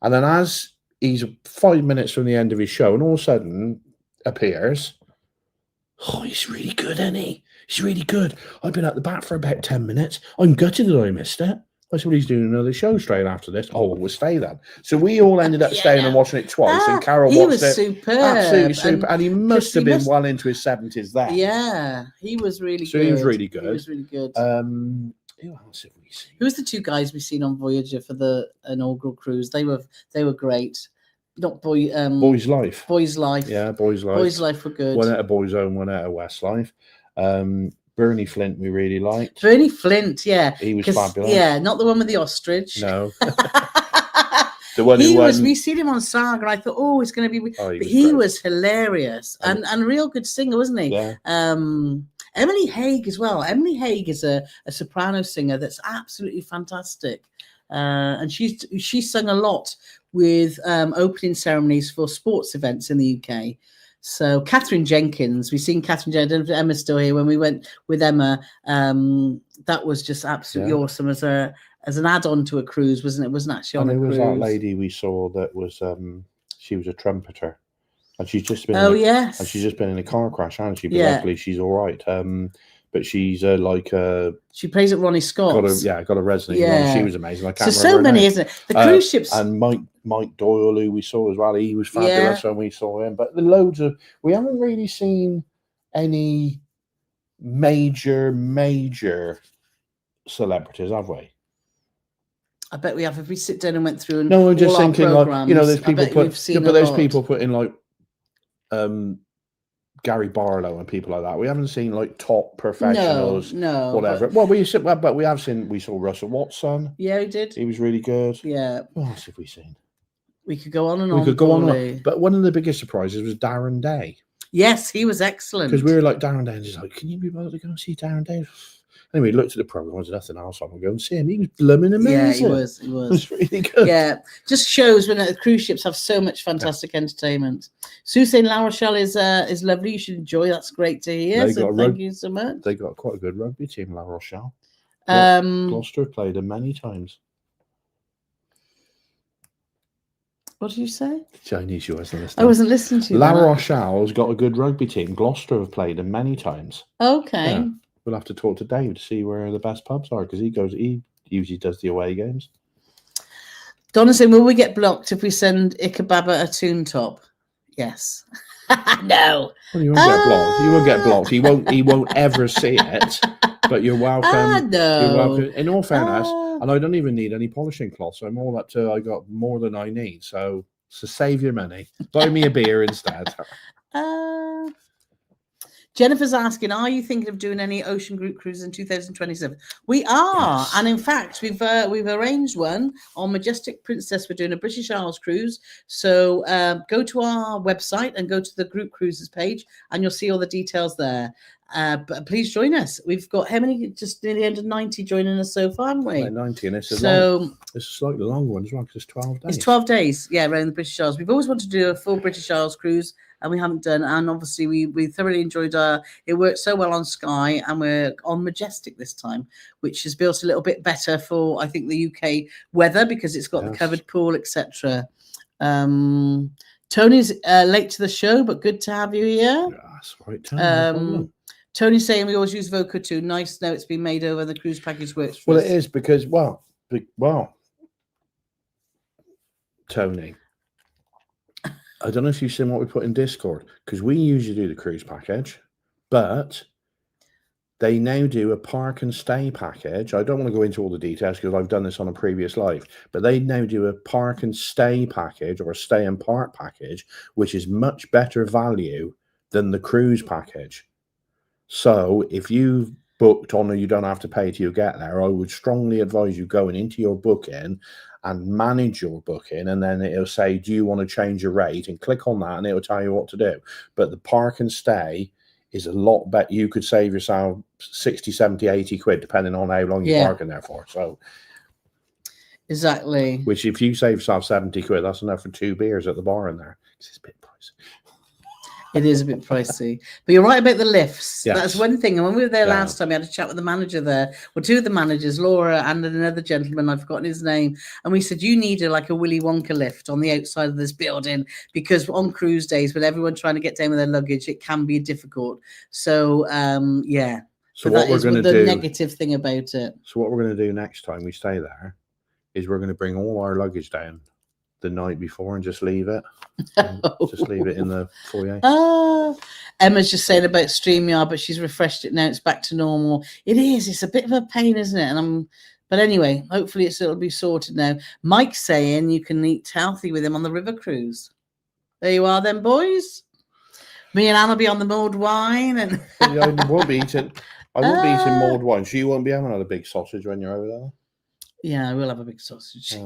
And then as he's 5 minutes from the end of his show, and all of a sudden appears, oh, he's really good, isn't he? He's really good. I've been at the back for about 10 minutes. I'm gutted that I missed it. I said, well, he's doing another show straight after this. Oh, we'll stay then. So we all ended up staying and watching it twice. And Carole watched it. Superb. Absolutely super. And he must have been well into his 70s then. Yeah, he was really good. So he was really good. He was really good. Who else have we seen? Who was the 2 guys we've seen on Voyager for the inaugural cruise? They were great. Not Boys Life. Boys Life. Yeah, Boys Life. Boys Life were good. One out of Boys Own, one out of Westlife. Bernie Flint we really liked. Bernie Flint, yeah. He was fabulous. Yeah, not the one with the ostrich. No. The one who won. We seen him on Saga and I thought, oh, it's going to be... He was hilarious and a real good singer, wasn't he? Yeah. Emily Haig as well. Emily Haig is a soprano singer that's absolutely fantastic. And she's sung a lot with opening ceremonies for sports events in the UK. So Catherine Jenkins, we've seen Catherine Jenkins. I don't know if Emma's still here. When we went with Emma, that was just absolutely awesome as an add-on to a cruise, wasn't it? It wasn't actually on a cruise. There was that lady we saw that was she was a trumpeter, and she's just been and she's just been in a car crash, hasn't she? But luckily she's all right. But she's she plays at Ronnie Scott's. Got a resonating. Yeah, she was amazing. I can't remember so many, isn't it? The cruise ships and Mike Doyle, who we saw as well. He was fabulous when we saw him. But we haven't really seen any major celebrities, have we? I bet we have. If we sit down and went through and no, I'm just thinking there's people there's people putting Gary Barlow and people like that. We haven't seen top professionals, whatever. We saw Russell Watson. Yeah, we did. He was really good. Yeah. What else have we seen? We could go on and on. We could go on and on. But one of the biggest surprises was Darren Day. Yes, he was excellent. Because we were like, Darren Day, and just like, can you be bothered to go and see Darren Day? Anyway, looked at the program. There's nothing else. I'm going to go and see him. He was blooming amazing. Yeah, he was. It was really good. Yeah, just shows when the cruise ships have so much fantastic entertainment. Sue saying La Rochelle is lovely. You should enjoy. That's great to hear. So thank you so much. They got quite a good rugby team, La Rochelle. Gloucester played them many times. What did you say? Chinese, you wasn't listening. I wasn't listening to you. La Rochelle's got a good rugby team. Gloucester have played them many times. Okay. Yeah. We'll have to talk to Dave to see where the best pubs are because he usually does the away games. Donna saying, will we get blocked if we send Ikebaba a tune top? Yes. No. Well, you won't get blocked. You won't get blocked. He won't ever see it. But you're welcome. No. You're welcome. In all fairness, And I don't even need any polishing cloth, so I'm all up to, I got more than I need. So save your money. Buy me a beer instead. Jennifer's asking, are you thinking of doing any ocean group cruises in 2027? We are, Yes. and in fact, we've arranged one on Majestic Princess. We're doing a British Isles cruise. So go to our website and go to the group cruises page, and you'll see all the details there. But please join us. We've got how many? Just near the end of 90 joining us so far, haven't we? Like 90, and it's it's a slightly longer one as well, because it's 12 days. It's 12 days, yeah, around the British Isles. We've always wanted to do a full British Isles cruise, and we haven't done. And obviously, we thoroughly enjoyed it worked so well on Sky, and we're on Majestic this time, which is built a little bit better for, I think, the UK weather, because it's got the covered pool, etc. Tony's late to the show, but good to have you here. Yeah, that's right, Tony. Tony's saying we always use Voca 2. Nice now it's been made over. The cruise package works for us. It is because, Tony, I don't know if you've seen what we put in Discord, because we usually do the cruise package, but they now do a park and stay package. I don't want to go into all the details because I've done this on a previous live, but they now do a park and stay package, or a stay and park package, which is much better value than the cruise package. So if you've booked on, or you don't have to pay till you get there, I would strongly advise you going into your booking and manage your booking, and then it'll say, do you want to change your rate? And click on that and it'll tell you what to do. But the park and stay is a lot better. You could save yourself 60, 70, 80 quid, depending on how long you're parking there for. So exactly. Which, if you save yourself 70 quid, that's enough for 2 beers at the bar in there. It's a bit pricey. It is a bit pricey, but you're right about the lifts. Yes. That's one thing. And when we were there last time, we had a chat with the manager there, well, 2 of the managers, Laura and another gentleman, I've forgotten his name. And we said, you need like a Willy Wonka lift on the outside of this building, because on cruise days, with everyone trying to get down with their luggage, it can be difficult. So, yeah. So what we're going to do, the negative thing about it. So what we're going to do next time we stay there is we're going to bring all our luggage down the night before and just leave it. Just leave it in the foyer. Emma's just saying about StreamYard, but she's refreshed it now. It's back to normal. It is. It's a bit of a pain, isn't it? But anyway, hopefully it'll be sorted now. Mike's saying you can eat healthy with him on the river cruise. There you are, then, boys. Me and Anne will be on the mulled wine, and I won't be eating mulled wine. So you won't be having another big sausage when you're over there. Yeah, I will have a big sausage.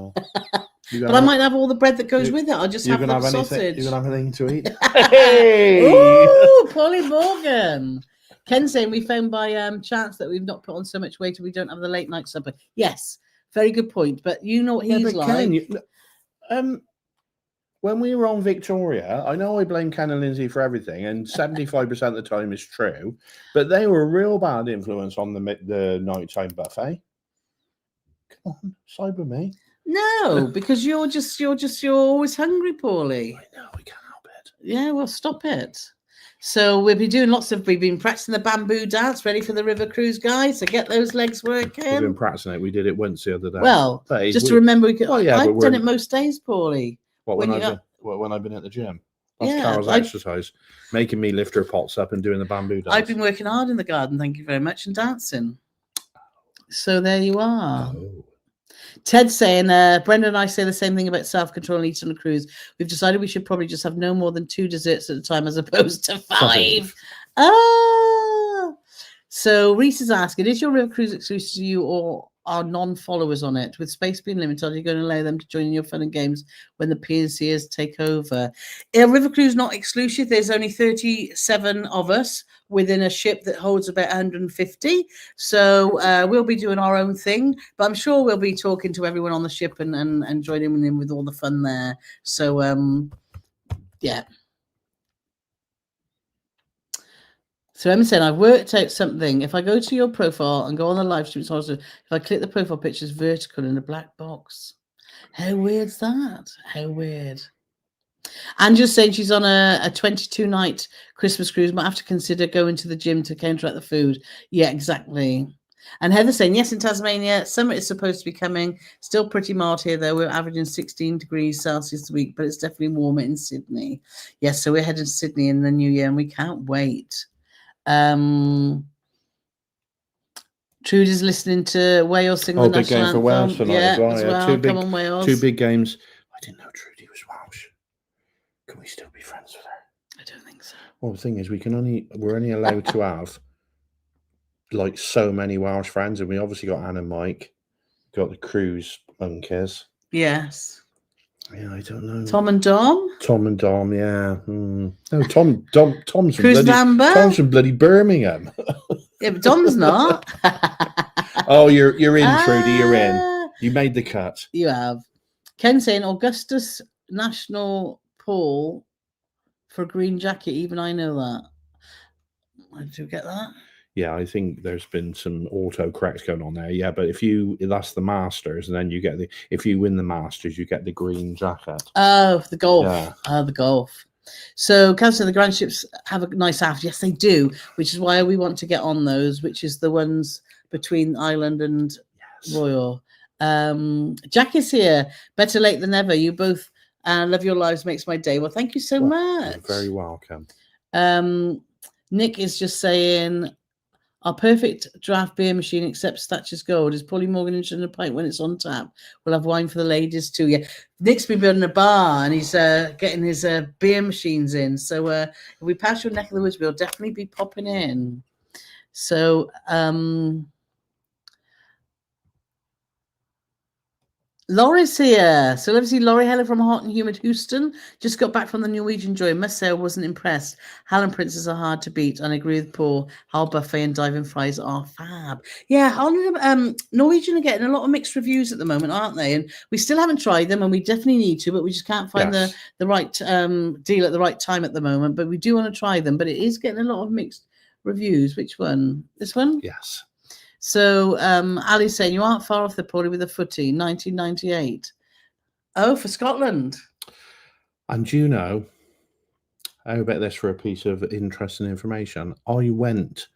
But I might have all the bread that goes with it. I'll just have the sausage. You're going to have anything to eat? Hey! Ooh, Polly Morgan. Ken's saying we found by chance that we've not put on so much weight and we don't have the late night supper. Yes, very good point. But you know what he's like. When we were on Victoria, I know I blame Ken and Lindsay for everything, and 75% of the time is true, but they were a real bad influence on the nighttime buffet. Come on, side with me. No, because you're always hungry, Paulie. I know, we can't help it. Yeah, well, stop it. So we've been practicing the bamboo dance, ready for the river cruise, guys. So get those legs working. We've been practicing it. We did it once the other day. Well, just to remember, I've done it most days, Paulie. When I've been at the gym. That's Carol's exercise, making me lift her pots up and doing the bamboo dance. I've been working hard in the garden, thank you very much, and dancing. So there you are. Oh. Ted's saying, Brenda and I say the same thing about self-control and eating on a cruise. We've decided we should probably just have no more than 2 desserts at a time as opposed to 5. So Reese is asking, is your river cruise exclusive to you or are non-followers on it? With space being limited, are you going to allow them to join in your fun and games when the P&Cers take over? River cruise not exclusive. There's only 37 of us within a ship that holds about 150. So we'll be doing our own thing, but I'm sure we'll be talking to everyone on the ship and joining in with all the fun there. So, yeah. So Emma said, I've worked out something. If I go to your profile and go on the live stream, if I click the profile picture, it's vertical in a black box. How weird's that? How weird. And just saying she's on a 22-night Christmas cruise. Might have to consider going to the gym to counteract the food. Yeah, exactly. And Heather saying, yes, in Tasmania, summer is supposed to be coming. Still pretty mild here, though. We're averaging 16 degrees Celsius a week, but it's definitely warmer in Sydney. Yes, so we're heading to Sydney in the new year, and we can't wait. Trudy's listening to Wales sing the big national game for Wales anthem. tonight as well. as Yeah, well. Come on, Wales. 2 big games. I didn't know Trudy was Welsh. Can we still be friends with her? I don't think so. Well, the thing is, we're only allowed to have like so many Welsh friends, and we obviously got Anne and Mike, got the Cruise monkeys. Yes. Yeah, I don't know. Tom and Dom. Yeah. No, Tom's from bloody Birmingham. Yeah, but Dom's not. Oh, you're in, Trudy. You're in. You made the cut. You have. Ken saying Augustus National Pool for a green jacket. Even I know that. Did you get that? Yeah, I think there's been some autocorrect going on there. Yeah, but that's the Masters, and then if you win the Masters, you get the green jacket. Oh, the golf. Yeah. The golf. So, Council, the Grand Ships have a nice aft. Yes, they do, which is why we want to get on those, which is the ones between Island and Royal. Jack is here. Better late than never. You both love your lives makes my day. Well, thank you so much. You're very welcome. Nick is just saying, our perfect draft beer machine, except Thatcher's Gold, is Polly Morgan interested in a pint when it's on tap. We'll have wine for the ladies too. Yeah, Nick's been building a bar and he's getting his beer machines in. So if we pass your neck of the woods, we'll definitely be popping in. So Laurie's here. So let's see, Laurie Heller from hot and humid Houston. Just got back from the Norwegian Joy. Must say I wasn't impressed. Hallam Princes are hard to beat. And I agree with Paul. Hull buffet and diving fries are fab. Yeah, Norwegian are getting a lot of mixed reviews at the moment, aren't they? And we still haven't tried them, and we definitely need to, but we just can't find the right deal at the right time at the moment. But we do want to try them. But it is getting a lot of mixed reviews. Which one? This one? Yes. So Ali's saying you aren't far off the podium with a footy, 1998. Oh, for Scotland. And you know, I bet this for a piece of interesting information. I went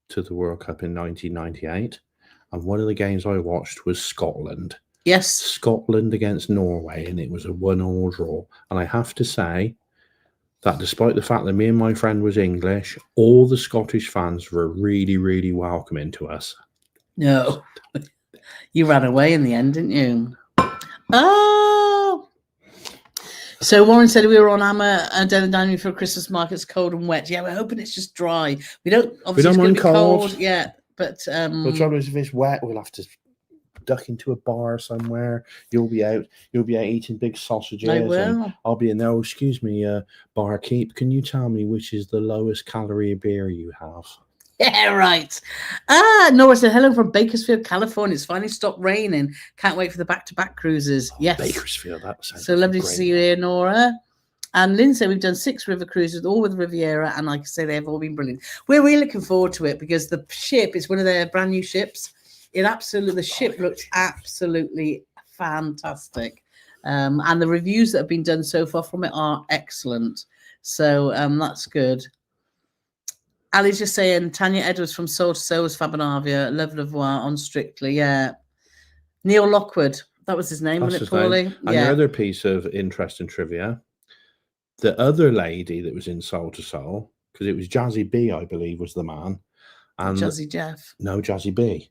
to the World Cup in 1998, and one of the games I watched was Scotland. Yes. Scotland against Norway, and it was a 1-1 draw. And I have to say that despite the fact that me and my friend was English, all the Scottish fans were really, really welcoming to us. No, you ran away in the end, didn't you? Oh, so Warren said we were on Amma and Devon Dining for a Christmas market. It's cold and wet. Yeah, we're hoping it's just dry. We don't mind cold. Yeah, but the trouble is, if it's wet, we'll have to duck into a bar somewhere. You'll be out eating big sausages. I will. And I'll be in there. Oh, excuse me, barkeep. Can you tell me which is the lowest calorie beer you have? Yeah, right. Nora said, hello from Bakersfield, California. It's finally stopped raining. Can't wait for the back-to-back cruises. Yes. Bakersfield, that sounds so lovely great. to see you here, Nora. And Lynn said we've done 6 river cruises, all with Riviera, and like I say, they've all been brilliant. We're really looking forward to it because the ship is one of their brand new ships. The ship looks absolutely fantastic. And the reviews that have been done so far from it are excellent. So that's good. Ali's just saying, Tanya Edwards from Soul to Soul was Fabinavia, Love Lavoir on Strictly, yeah. Neil Lockwood, that was his name, wasn't it, Paulie? Yeah. Another piece of interesting trivia, the other lady that was in Soul to Soul, because it was Jazzy B, I believe, was the man. And Jazzy Jeff. No, Jazzy B.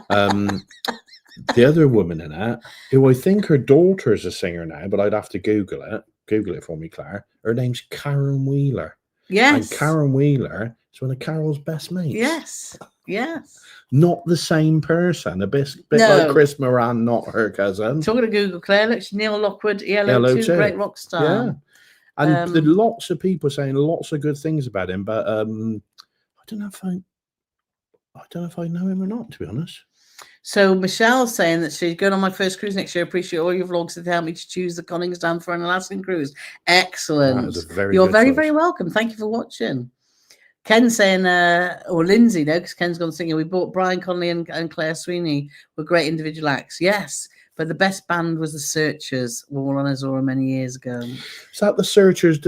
The other woman in it, who I think her daughter is a singer now, but I'd have to Google it. Google it for me, Claire. Her name's Karen Wheeler. Yes. And Karen Wheeler is one of Carole's best mates. Yes. Yes. Not the same person. A bit like Chris Moran, not her cousin. Talking to Google, Claire, look, Neil Lockwood, ELO 2, great rock star. Yeah. And there are lots of people saying lots of good things about him, but I don't know if I know him or not, to be honest. So Michelle's saying that she's going on my first cruise next year. I appreciate all your vlogs that helped me to choose the Coningstown for an Alaskan cruise. Excellent. You're very, very welcome. Thank you for watching. Ken saying, or Lindsay, no, because Ken's gone singing. We bought Brian Connolly and Claire Sweeney were great individual acts. Yes, but the best band was the Searchers, all on Azora many years ago. Is that the Searchers?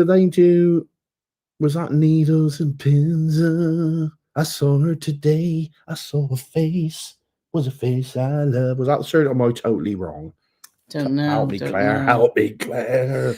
Was that Needles and Pins? I saw her today. I saw a face. Was a face I love. Was that the Searchers? Am I totally wrong? Don't know. Help me, Claire. Help me, Claire.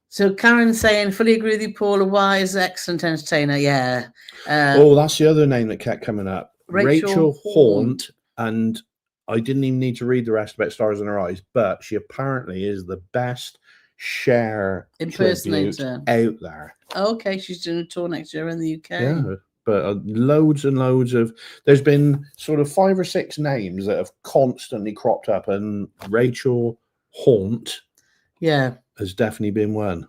So Karen saying, fully agree with you, Paul. A wise, excellent entertainer. Yeah. That's the other name that kept coming up. Rachel Haunt, and I didn't even need to read the rest about Stars in Her Eyes, but she apparently is the best Cher impersonator out there. Okay, she's doing a tour next year in the UK. Yeah, but loads and loads of... There's been sort of 5 or 6 names that have constantly cropped up, and Rachel Haunt has definitely been one.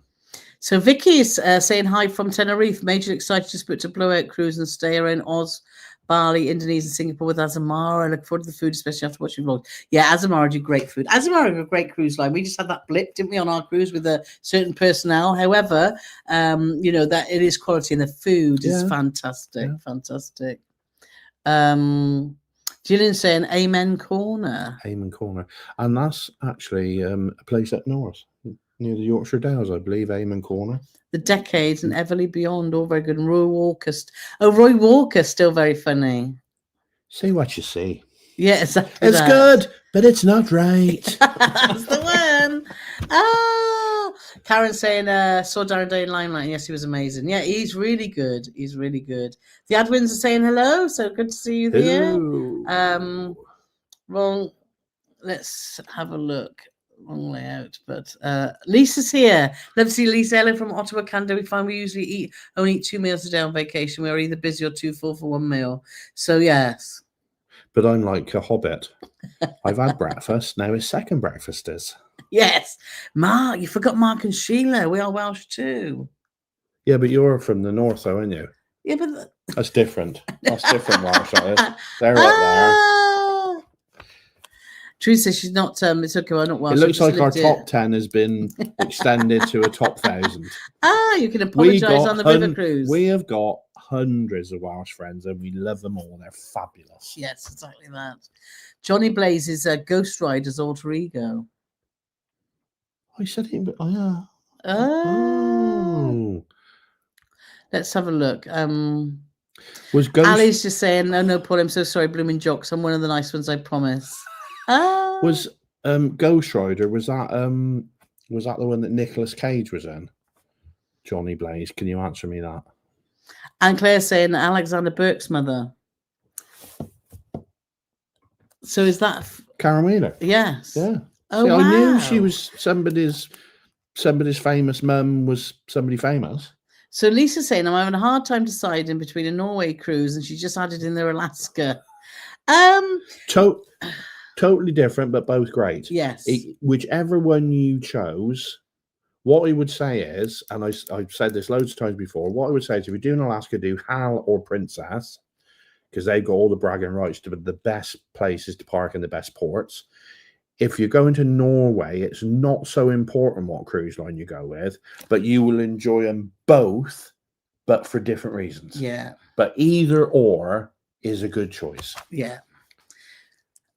So Vicky is saying hi from Tenerife. Major excited to book a blowout cruise and stay around Oz, Bali, Indonesia, Singapore with Azamara. I look forward to the food, especially after watching vlogs. Yeah, Azamara do great food. Azamara are a great cruise line. We just had that blip, didn't we, on our cruise with a certain personnel. However, that it is quality and the food is fantastic. Yeah. Fantastic. Gillian saying Amen Corner. Amen Corner. And that's actually a place up north, near the Yorkshire Dales, I believe, Amen Corner. The Decades and Everly Beyond, all very good. And Roy Walker, still very funny. See what you see. Yeah, exactly. It's good, but it's not right. That's the one. Karen saying, saw Darren Day in Limelight. Yes, he was amazing. Yeah, he's really good. He's really good. The Adwins are saying hello, so good to see you there. Well, let's have a look. Wrong layout, but Lisa's here. Love to see Lisa. Ellen from Ottawa, Canada. We find we usually only eat 2 meals a day on vacation. We are either busy or too full for 1 meal. So yes. But I'm like a hobbit. I've had breakfast. Now his second breakfast is. Yes. Mark, you forgot Mark and Sheila. We are Welsh too. Yeah, but you're from the north, though, aren't you? Yeah, but that's different. That's different Welsh. They're up there. Teresa, she's not. It's okay. I'm not Welsh. It looks like our top 10 has been extended to a top 1,000. You can apologise on the river cruise. We have got hundreds of Welsh friends, and we love them all. They're fabulous. Yes, exactly that. Johnny Blaze is a Ghost Rider's alter ego. I said it, but yeah. Oh. Let's have a look. Was Ghost... Ali's just saying, no, Paul, I'm so sorry, blooming jocks. I'm one of the nice ones, I promise. Was Ghost Rider, was that the one that Nicolas Cage was in? Johnny Blaze, can you answer me that? And Claire's saying Alexander Burke's mother. So is that Karen Wheeler? Yes. Yeah. Oh, wow. I knew she was somebody's famous mum was somebody famous. So Lisa's saying I'm having a hard time deciding between a Norway cruise, and she just added in there Alaska. Totally different, but both great. Yes. Whichever one you chose, what I would say is, and I've said this loads of times before, what I would say is if you're doing Alaska, do Hal or Princess, because they've got all the bragging rights to the best places to park and the best ports. If you're going to Norway, it's not so important what cruise line you go with, but you will enjoy them both, but for different reasons. Yeah. But either or is a good choice. Yeah.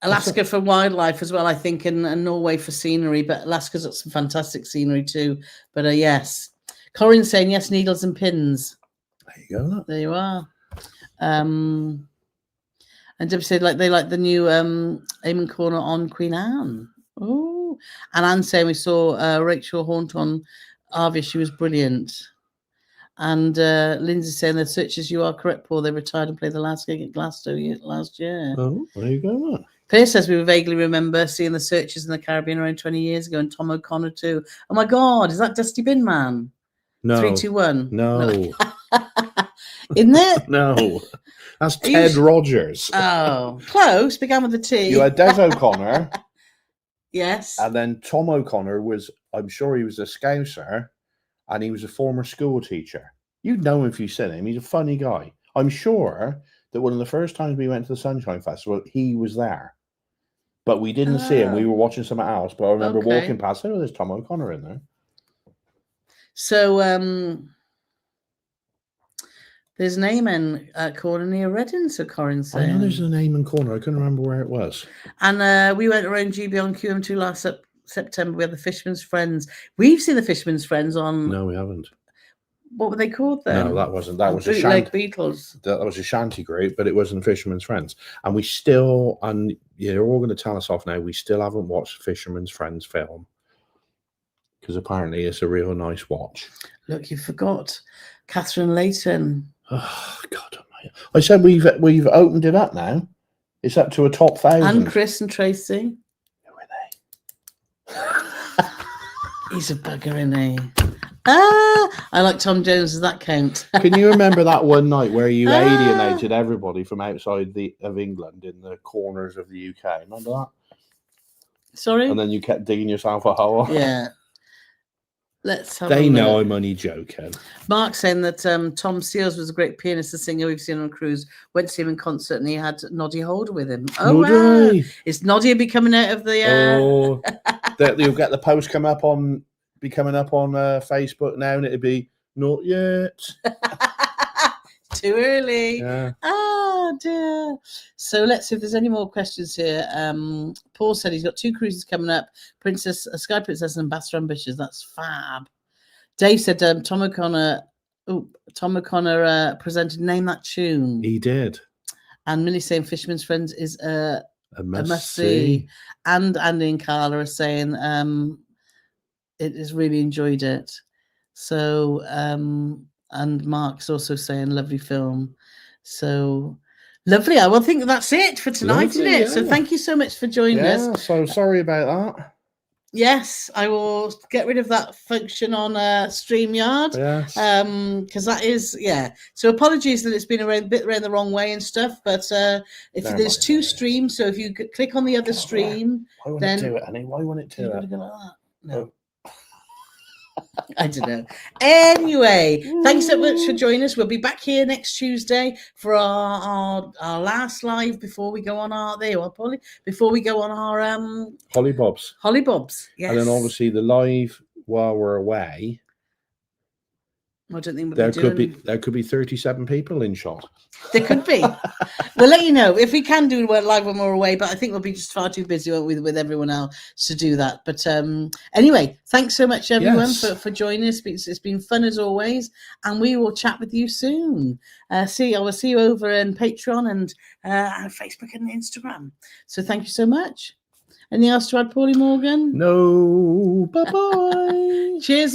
Alaska for wildlife as well, I think, and Norway for scenery. But Alaska's got some fantastic scenery too. But yes. Corinne's saying yes, needles and pins. There you go. There you are. And Debbie said they like the new Amen Corner on Queen Anne. Oh, and Anne saying we saw Rachel Haunt on Arvia. She was brilliant. And Lindsay saying the Searchers, you are correct, Paul. They retired and played the last gig at Glasgow last year. Oh, there you go. Pierce says we vaguely remember seeing the Searchers in the Caribbean around 20 years ago, and Tom O'Connor too. Oh my God, is that Dusty Bin Man? No. 3, 2, 1. No. Isn't it? No. That's Ted Rogers. Oh, close. Began with a T. You had Des O'Connor. Yes. And then Tom O'Connor was, I'm sure he was a Scouser, and he was a former school teacher. You'd know him if you seen him. He's a funny guy. I'm sure that one of the first times we went to the Sunshine Festival, he was there. But we didn't see him. We were watching something else. But I remember walking past, oh, there's Tom O'Connor in there. So there's an Amen corner near Reading, so Corinne's saying. I know there's an Amen corner. I couldn't remember where it was. And we went around GB on QM2 last September. We had the Fisherman's Friends. We've seen the Fisherman's Friends on... No, we haven't. What were they called then? No, that wasn't. That was a shanty. Beatles. That was a shanty group, but it wasn't Fisherman's Friends. And we still, and you're all going to tell us off now, we still haven't watched Fisherman's Friends film. Because apparently it's a real nice watch. Look, you forgot Catherine Layton. Oh, God I said we've opened it up now. It's up to a top 1,000. And Chris and Tracy. Who are they? He's a bugger, isn't he? I like Tom Jones. Does that count? Can you remember that one night where you alienated everybody from outside of England in the corners of the UK? Remember that? Sorry? And then you kept digging yourself a hole. Yeah. Let's have They a know look. I'm only joking. Mark saying that Tom Seals was a great pianist and singer we've seen on a cruise. Went to see him in concert and he had Noddy Holder with him. Oh, wow. Is Noddy be coming out of the... Oh, you'll get the post coming up on Facebook now and it'll be, not yet. Too early. Yeah. Oh, dear. So let's see if there's any more questions here. Paul said he's got 2 cruises coming up. Sky Princess and Ambassador Ambitious. That's fab. Dave said Tom O'Connor presented Name That Tune. He did. And Millie saying Fisherman's Friends is a must see. see. And Andy and Carla are saying it has really enjoyed it. So and Mark's also saying lovely film. So lovely. I will think that's it for tonight, isn't it? Yeah. So thank you so much for joining us. So sorry about that. Yes, I will get rid of that function on StreamYard. Yes. Because that is, yeah. So apologies that it's been a bit around the wrong way and stuff. But if there's 2 streams, so if you click on the other stream, why won't then it do it, Annie? Why won't it do it? Go like that? No. I don't know. Anyway, thanks so much for joining us. We'll be back here next Tuesday for our last live before we go on our before we go on our Hollybobs. Yes. And then obviously the live while we're away. I don't think there could be 37 people in shot. There could be. We'll let you know if we can do live when we're away, but I think we'll be just far too busy with everyone else to do that. But anyway, thanks so much everyone for joining us. It's been fun as always, and we will chat with you soon. I will see you over in Patreon and Facebook and Instagram. So thank you so much. Anything else to add, Paulie Morgan? No. Bye-bye. Cheers.